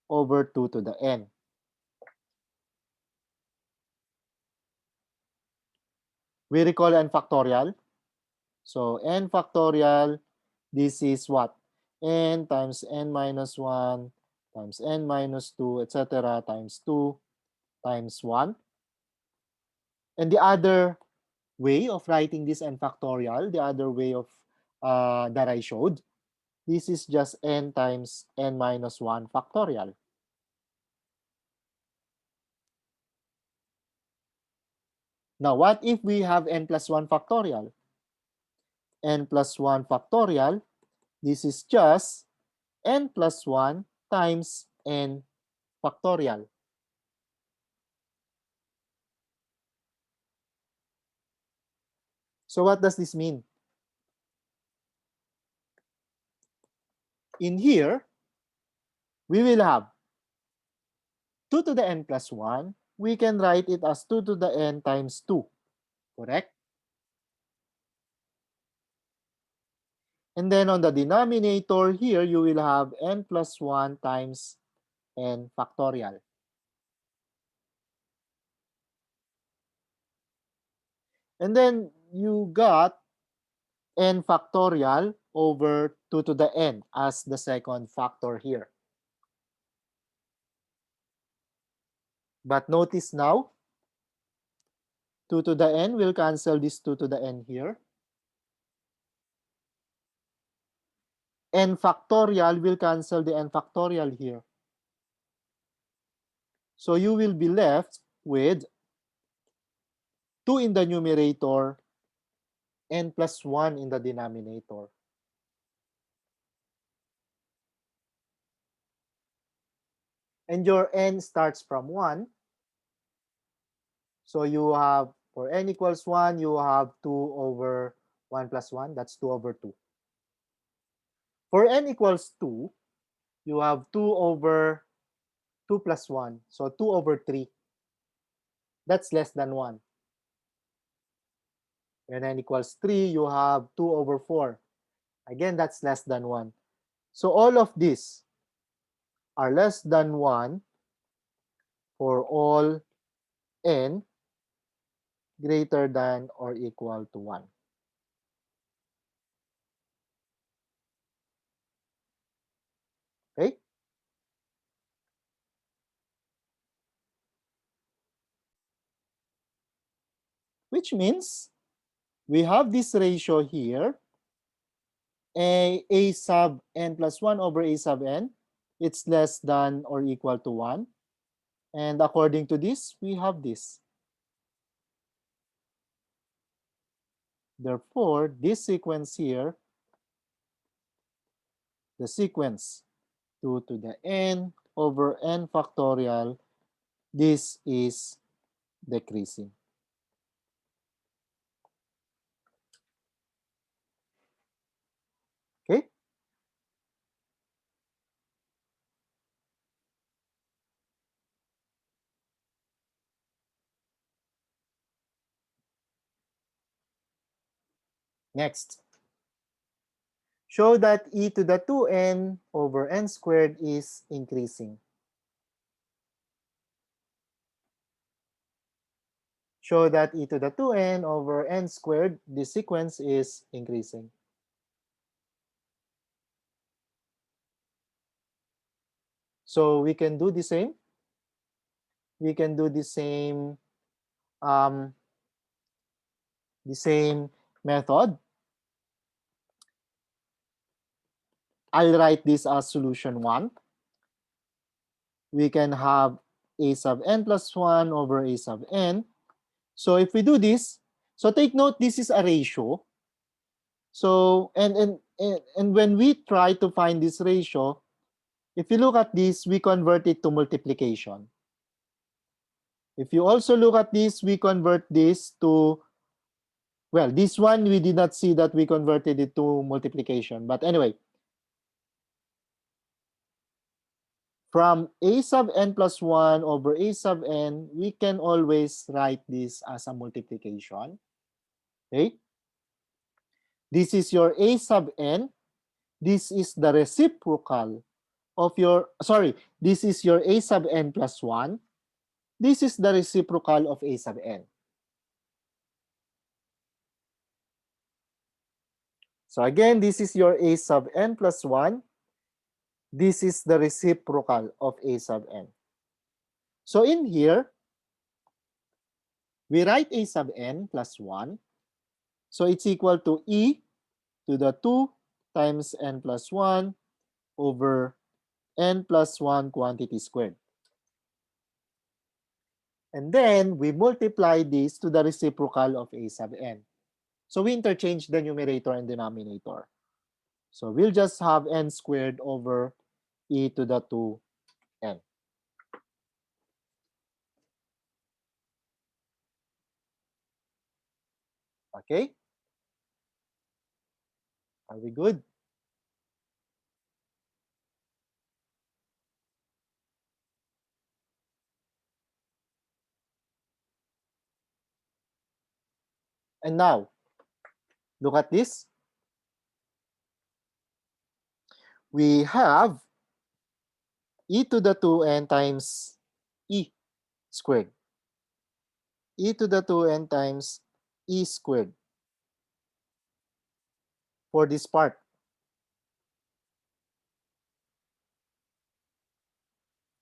over 2 to the n. We recall n factorial. So n factorial, this is what? N times n minus 1 times n minus 2, etc. times 2 times 1. And the other way of writing this n factorial, the other way of that I showed, this is just n times n minus 1 factorial. Now, what if we have n plus 1 factorial? N plus 1 factorial, this is just n plus 1 times n factorial. So what does this mean? In here, we will have 2 to the n plus 1. We can write it as 2 to the n times 2, correct? And then on the denominator here, you will have n plus 1 times n factorial. And then you got n factorial over 2 to the n as the second factor here. But notice now, 2 to the n will cancel this 2 to the n here. N factorial will cancel the n factorial here. So you will be left with 2 in the numerator, n plus 1 in the denominator. And your n starts from 1. So you have, for n equals 1, you have 2 over 1 plus 1. That's 2 over 2. For n equals 2, you have 2 over 2 plus 1. So 2 over 3. That's less than 1. When n equals 3, you have 2 over 4. Again, that's less than 1. So all of these are less than 1 for all n greater than or equal to 1. Okay? Which means we have this ratio here, a sub n plus 1 over a sub n. It's less than or equal to 1. And according to this, we have this. Therefore, this sequence here, the sequence 2 to the n over n factorial, this is decreasing. Okay? Next. Show that e to the 2n over n squared is increasing. Show that e to the 2n over n squared, this sequence is increasing. So we can do the same. We can do the same method. I'll write this as solution 1. We can have a sub n plus 1 over a sub n. So if we do this, so take note, this is a ratio. So, and when we try to find this ratio, if you look at this, we convert it to multiplication. If you also look at this, we convert this to, well, this one, we did not see that we converted it to multiplication. But anyway, from a sub n plus 1 over a sub n, we can always write this as a multiplication. Okay? This is your a sub n. This is the reciprocal of your, sorry, this is your a sub n plus 1. This is the reciprocal of a sub n. So again, this is your a sub n plus 1. This is the reciprocal of a sub n. So in here, we write a sub n plus 1. So it's equal to e to the 2 times n plus 1 over n plus 1 quantity squared. And then we multiply this to the reciprocal of a sub n. So we interchange the numerator and denominator. So we'll just have n squared over e to the 2n. Okay? Are we good? And now, look at this. We have e to the 2n times e squared. E to the 2n times e squared for this part.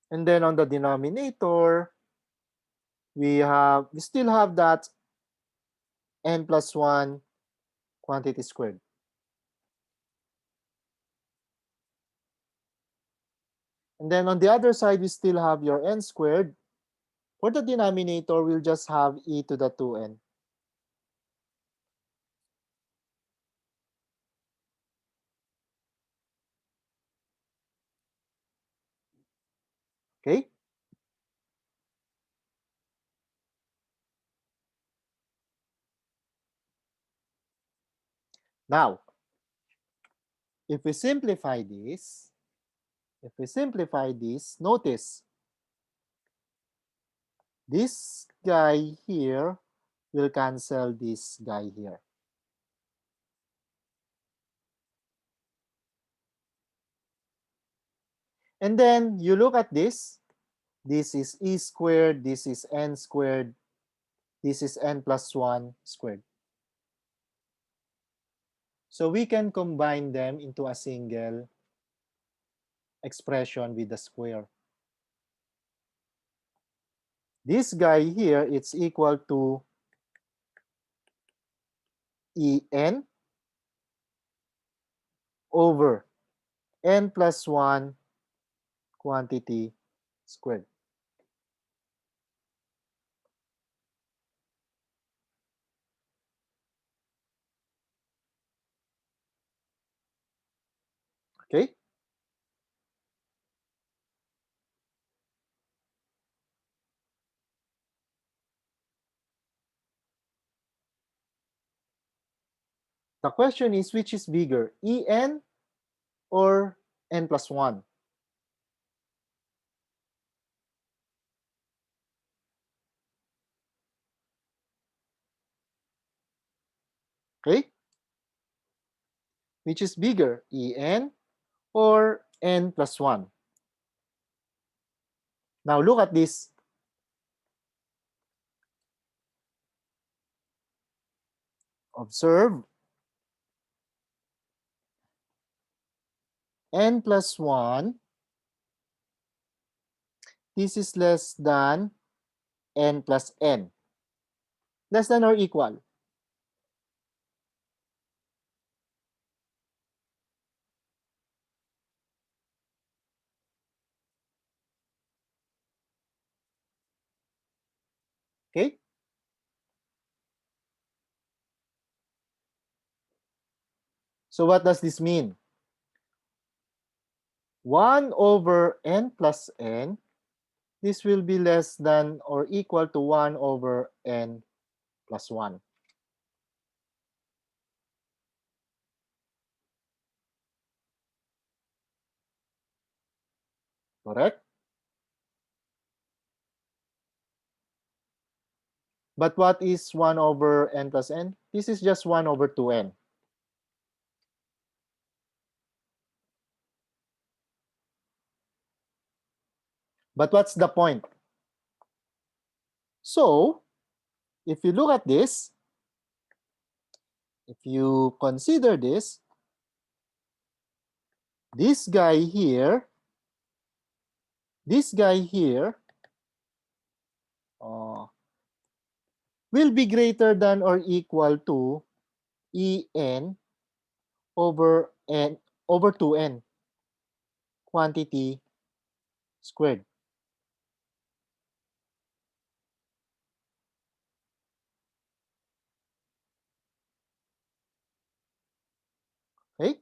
And then on the denominator, we still have that n plus 1 quantity squared. And then on the other side, we still have your n squared. For the denominator, we'll just have e to the 2n. Okay? Now, if we simplify this, notice this guy here will cancel this guy here. And then you look at this. This is e squared, this is n squared, this is n plus 1 squared. So we can combine them into a single expression with the square. This guy here, it's equal to en over n plus 1 quantity squared. Okay? The question is, which is bigger, en or n plus 1? Okay? Which is bigger, en or n plus 1? Now look at this. Observe. N plus 1, this is less than n plus n. Less than or equal? Okay? So what does this mean? 1 over n plus n, this will be less than or equal to 1 over n plus 1. Correct? But what is 1 over n plus n? This is just 1 over 2n. But what's the point? So, if you look at this, if you consider this guy here, uh, will be greater than or equal to En over n over 2n quantity squared. Okay?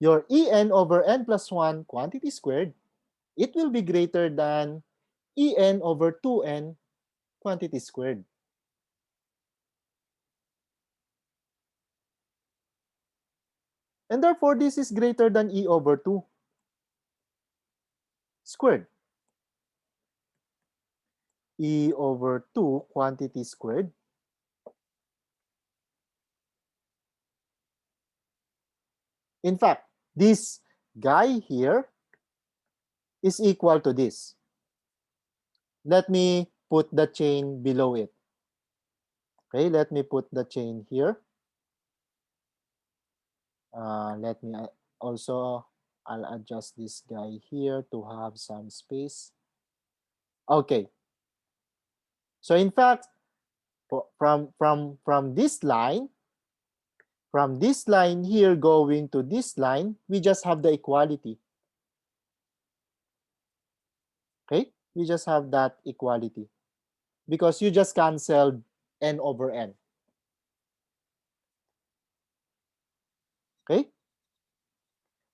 Your En over n plus 1 quantity squared, it will be greater than En over 2n quantity squared. And therefore, this is greater than E over 2 squared. E over 2 quantity squared. In fact, this guy here is equal to this. Let me put the chain below it. Okay, let me put the chain here. Let me also, I'll adjust this guy here to have some space. Okay. So in fact, from this line, here going to this line, we just have the equality. Okay, we just have that equality because you just canceled n over n. Okay,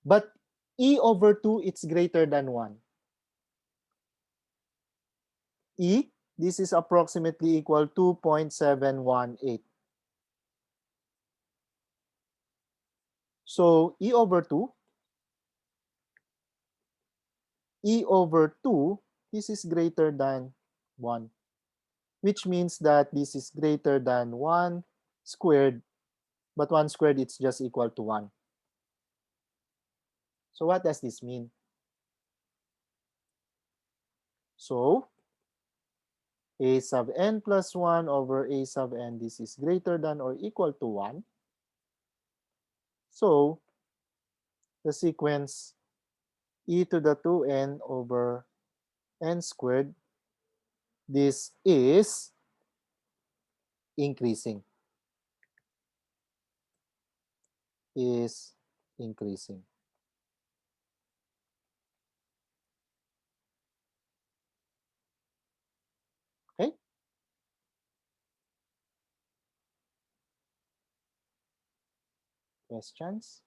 but E over 2, it's greater than 1. E, this is approximately equal to 2.718. So E over 2, this is greater than 1, which means that this is greater than 1 squared, but 1 squared, it's just equal to 1. So what does this mean? So a sub n plus 1 over a sub n, this is greater than or equal to 1. So the sequence e to the 2n over n squared, this is increasing. Is increasing. Okay? Questions?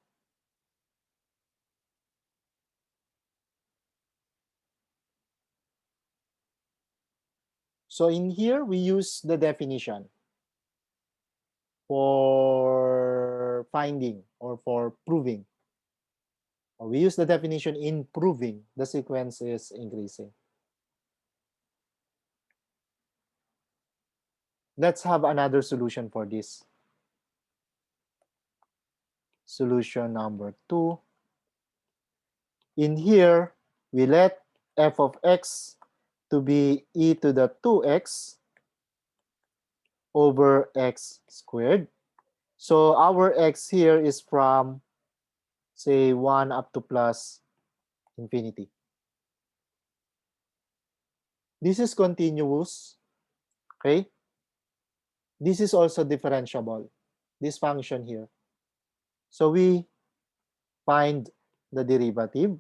So in here, we use the definition for finding or for proving. We use the definition in proving the sequence is increasing. Let's have another solution for this. Solution number 2. In here, we let f of x to be e to the 2x over x squared. So our x here is from, say, 1 up to plus infinity. This is continuous, okay? This is also differentiable, this function here. So we find the derivative,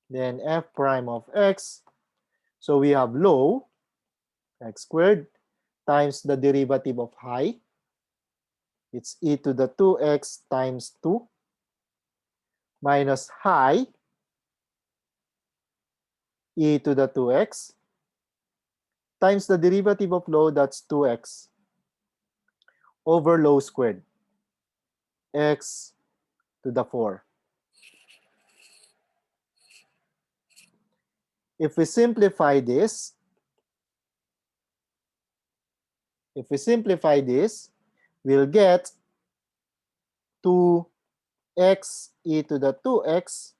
then f prime of x. So we have low, x squared, times the derivative of high. It's e to the 2x times 2 minus high, e to the 2x, times the derivative of low, that's 2x, over low squared, x to the 4. If we simplify this, we'll get 2x e to the 2x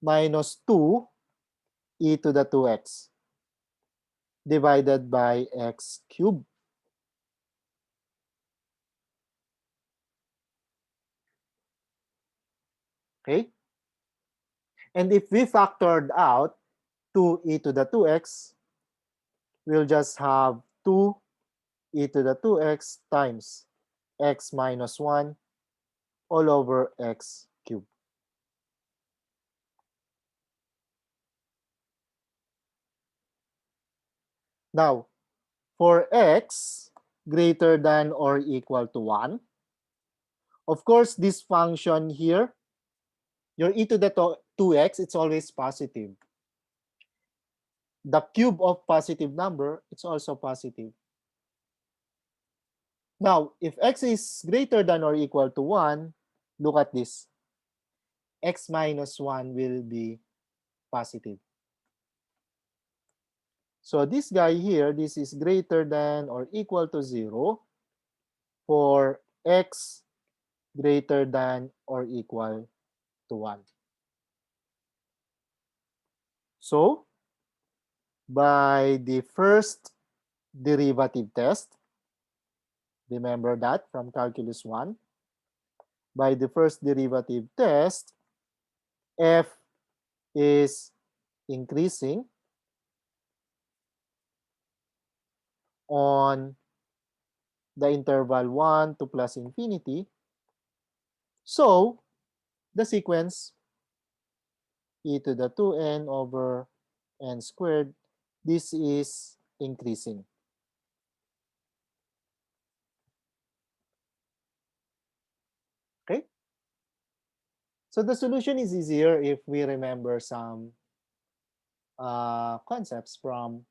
minus 2 e to the 2x divided by x cubed. Okay? And if we factored out 2e to the 2x, we'll just have 2e to the 2x times x minus 1 all over x cubed. Now, for x greater than or equal to 1, of course, this function here, your e to the 2x, it's always positive. The cube of positive number, it's also positive. Now, if x is greater than or equal to 1, look at this. X minus 1 will be positive. So this guy here, this is greater than or equal to 0 for x greater than or equal to 1. So, by the first derivative test, remember that from calculus 1, by the first derivative test, f is increasing on the interval 1 to plus infinity. So, the sequence e to the 2n over n squared, this is increasing. Okay? So the solution is easier if we remember some concepts from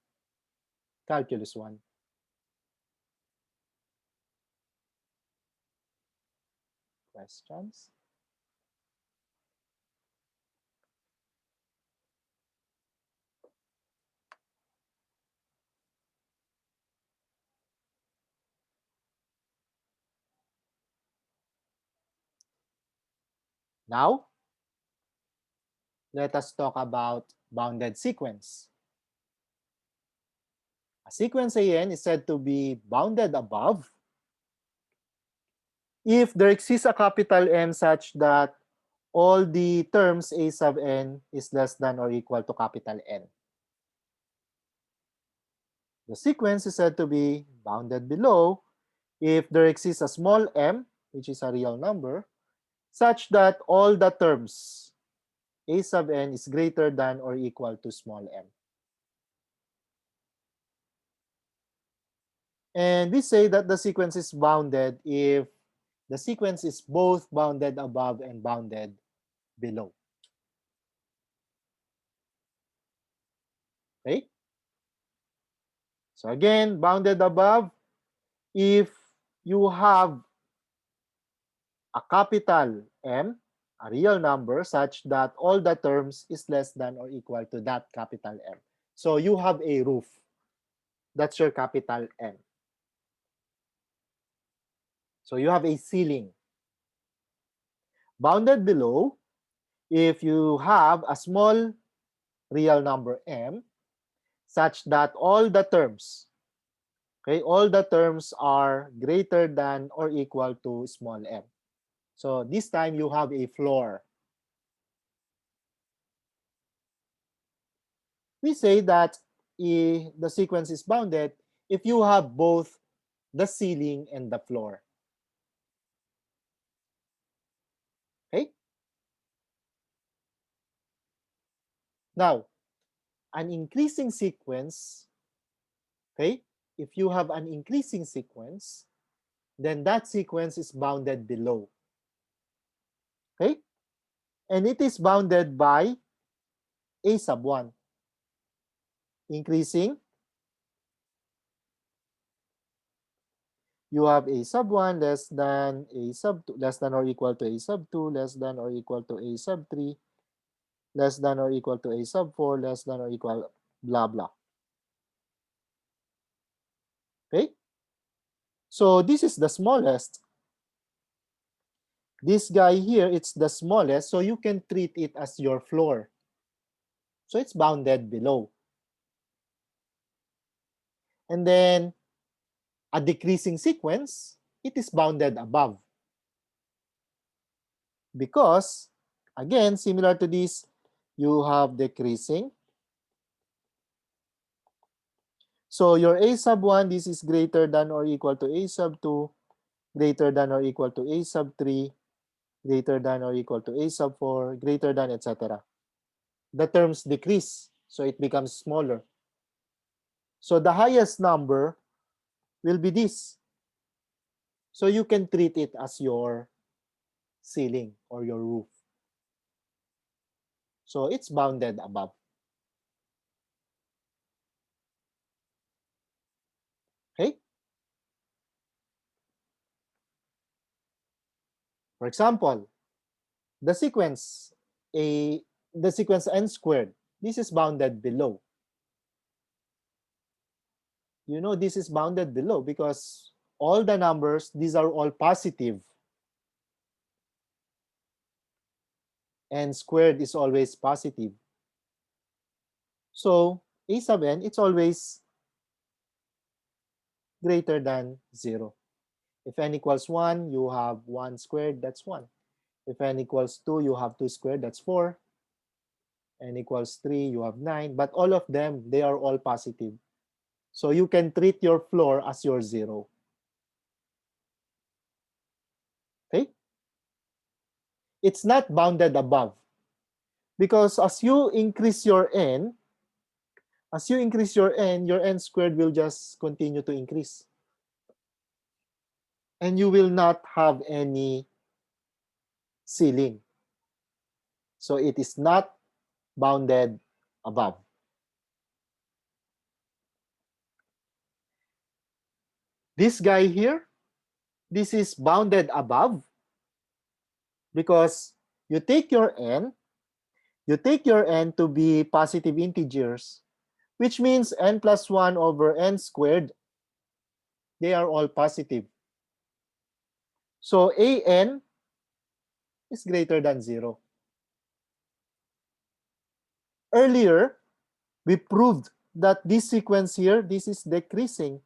calculus 1. Questions? Now, let us talk about bounded sequence. A sequence AN is said to be bounded above if there exists a capital M such that all the terms a sub n is less than or equal to capital N. The sequence is said to be bounded below if there exists a small m, which is a real number, such that all the terms a sub n is greater than or equal to small m. And we say that the sequence is bounded if the sequence is both bounded above and bounded below. Okay? So again, bounded above, if you have a capital M, a real number, such that all the terms is less than or equal to that capital M. So you have a roof. That's your capital M. So you have a ceiling. Bounded below, if you have a small real number M, such that all the terms, okay, all the terms are greater than or equal to small m. So this time you have a floor. We say that the sequence is bounded if you have both the ceiling and the floor. Okay? Now, an increasing sequence, okay? If you have an increasing sequence, then that sequence is bounded below. Okay? And it is bounded by a sub 1. Increasing, you have a sub 1 less than a sub 2, less than or equal to a sub 2, less than or equal to a sub 3, less than or equal to a sub 4, less than or equal blah blah. Okay? So this is the smallest. This guy here, it's the smallest, so you can treat it as your floor. So it's bounded below. And then a decreasing sequence, it is bounded above. Because, again, similar to this, you have decreasing. So your a sub 1, this is greater than or equal to a sub 2, greater than or equal to a sub 3, greater than or equal to a sub 4, greater than, etc. The terms decrease, so it becomes smaller. So the highest number will be this. So you can treat it as your ceiling or your roof. So it's bounded above. Okay? For example, the sequence a the sequence n squared, this is bounded below. You know this is bounded below because all the numbers, these are all positive. N squared is always positive. So a sub n, it's always greater than 0. If n equals 1, you have 1 squared, that's 1. If n equals 2, you have 2 squared, that's 4. N equals 3, you have 9. But all of them, they are all positive. So you can treat your floor as your 0. Okay? It's not bounded above. Because as you increase your n, your n squared will just continue to increase. And you will not have any ceiling. So it is not bounded above. This guy here, this is bounded above because you take your n to be positive integers, which means n plus 1 over n squared, they are all positive. So an is greater than 0. Earlier, we proved that this sequence here, this is decreasing.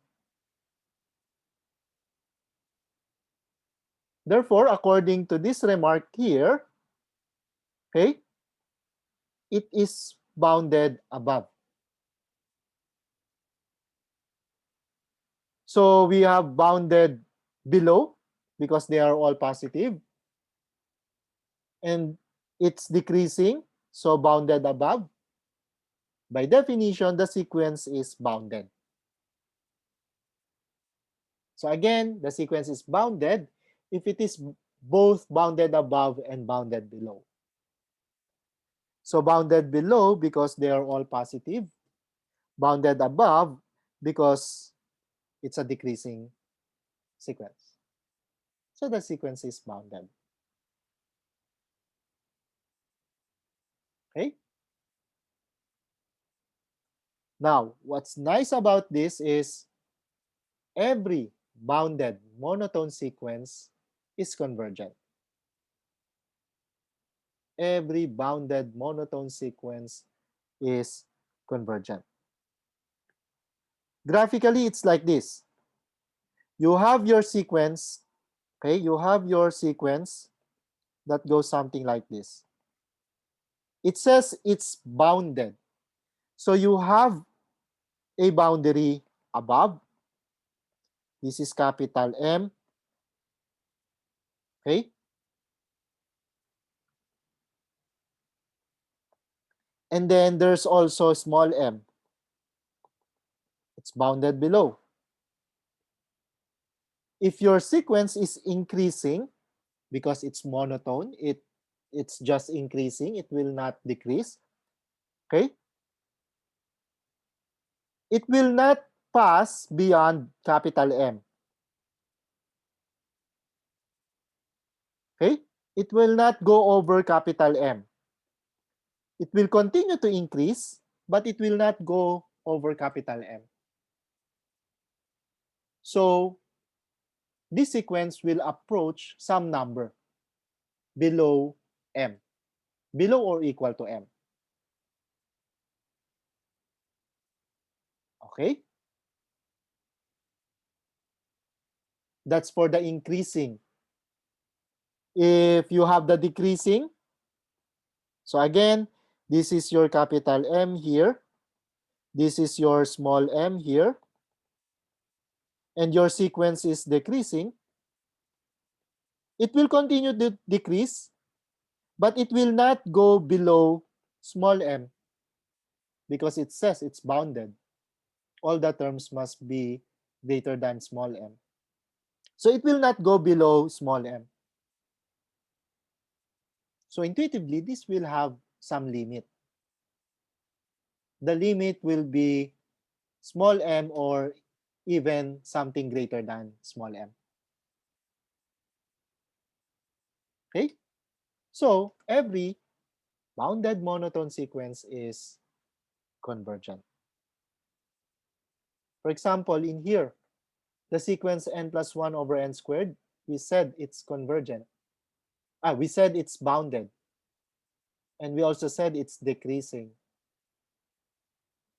Therefore, according to this remark here, okay, it is bounded above. So we have bounded below because they are all positive. And it's decreasing, so bounded above. By definition, the sequence is bounded. So again, the sequence is bounded if it is both bounded above and bounded below. So bounded below because they are all positive. Bounded above because it's a decreasing sequence. So the sequence is bounded. Okay? Now, what's nice about this is every bounded monotone sequence is convergent. Every bounded monotone sequence is convergent. Graphically, it's like this. You have your sequence, okay? You have your sequence that goes something like this. It says it's bounded. So you have a boundary above. This is capital M, okay? And then there's also small m. It's bounded below. If your sequence is increasing, because it's monotone, it's just increasing, it will not decrease, okay? It will not pass beyond capital M, okay? It will not go over capital M. It will continue to increase, but it will not go over capital M. So this sequence will approach some number below M, below or equal to M. Okay? That's for the increasing. If you have the decreasing, so again, this is your capital M here. This is your small m here. And your sequence is decreasing. It will continue to decrease, but it will not go below small m because it says it's bounded. All the terms must be greater than small m. So it will not go below small m. So intuitively, this will have some limit. The limit will be small m or even something greater than small m. Okay? So every bounded monotone sequence is convergent. For example, in here, the sequence n plus 1 over n squared, we said it's convergent. We said it's bounded. And we also said it's decreasing.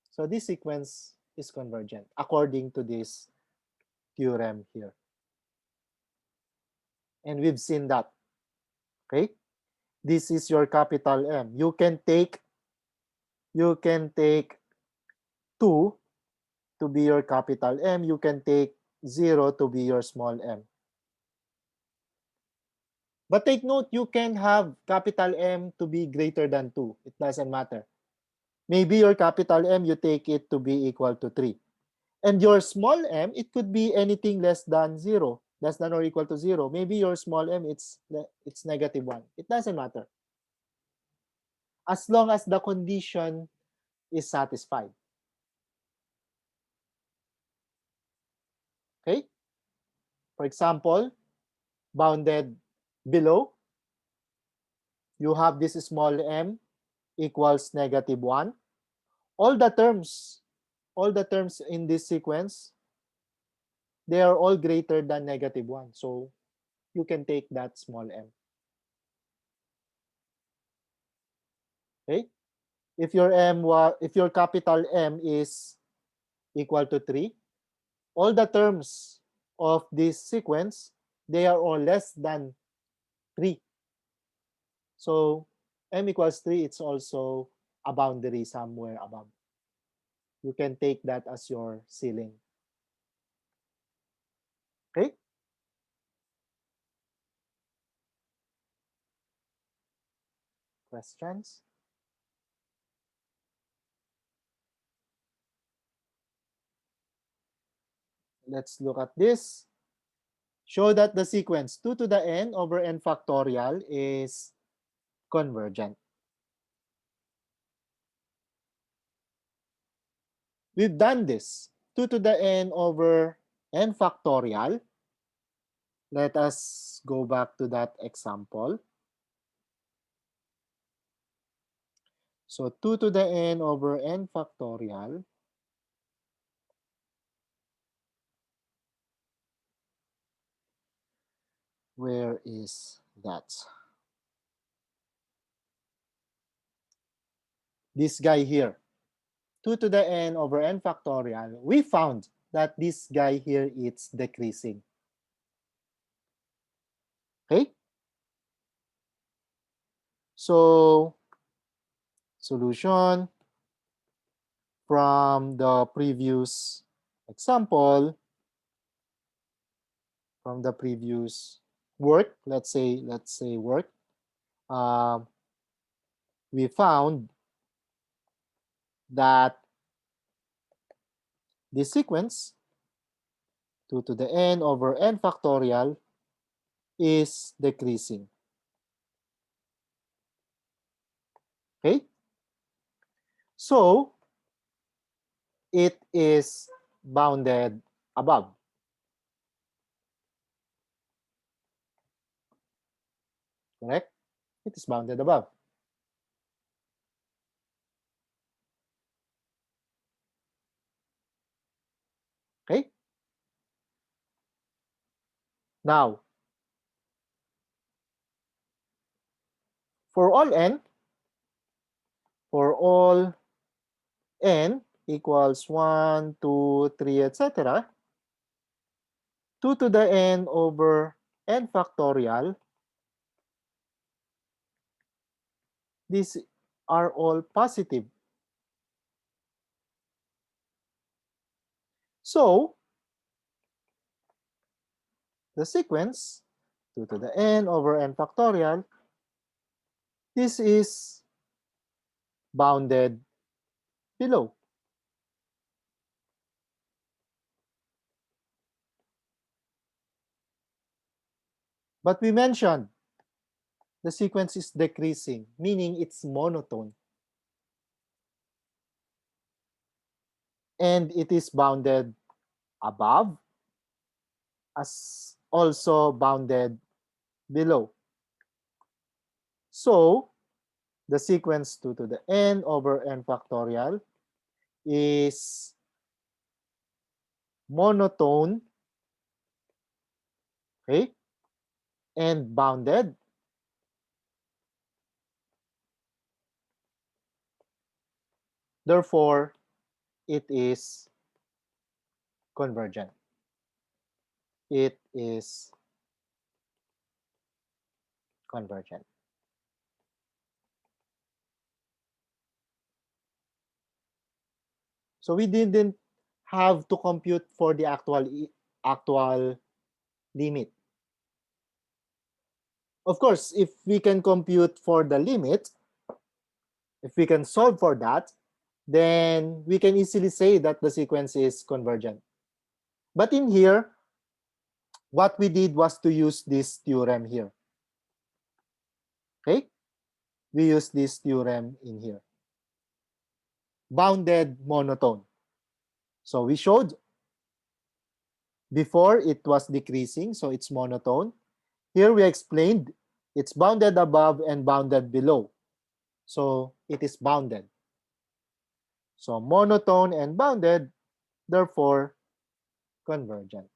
So this sequence is convergent according to this theorem here. And we've seen that. Okay? This is your capital M. You can take 2 to be your capital M. You can take 0 to be your small m. But take note, you can have capital M to be greater than 2. It doesn't matter. Maybe your capital M, you take it to be equal to 3. And your small m, it could be anything less than 0, less than or equal to 0. Maybe your small m, it's negative 1. It doesn't matter. As long as the condition is satisfied. Okay? For example, bounded below, you have this small m equals negative 1. All the terms in this sequence, they are all greater than negative 1. So you can take that small m. Okay? If your capital M is equal to 3, all the terms of this sequence, they are all less than 3. So m equals 3, it's also a boundary somewhere above. You can take that as your ceiling. Okay? Questions? Let's look at this. Show that the sequence 2 to the n over n factorial is convergent. We've done this. 2 to the n over n factorial. Let us go back to that example. So 2 to the n over n factorial where is that? This guy here. 2 to the n over n factorial. We found that this guy here is decreasing. Okay? So solution from the previous example, from the previous work, let's say work, we found that this sequence 2 to the n over n factorial is decreasing. Okay? So it is bounded above. Correct? It is bounded above. Now, for all n, for all n equals 1, 2, 3, etc., 2 to the n over n factorial, these are all positive. So, the sequence 2 to the n over n factorial, this is bounded below. But we mentioned the sequence is decreasing, meaning it's monotone. And it is bounded above as also bounded below. So, the sequence 2 to the n over n factorial is monotone, okay, and bounded. Therefore, it is convergent. It is convergent. So we didn't have to compute for the actual limit. Of course, if we can compute for the limit, if we can solve for that, then we can easily say that the sequence is convergent. But in here, what we did was to use this theorem here. Okay? We use this theorem in here. Bounded monotone. So we showed before it was decreasing, so it's monotone. Here we explained it's bounded above and bounded below. So it is bounded. So monotone and bounded, therefore convergent.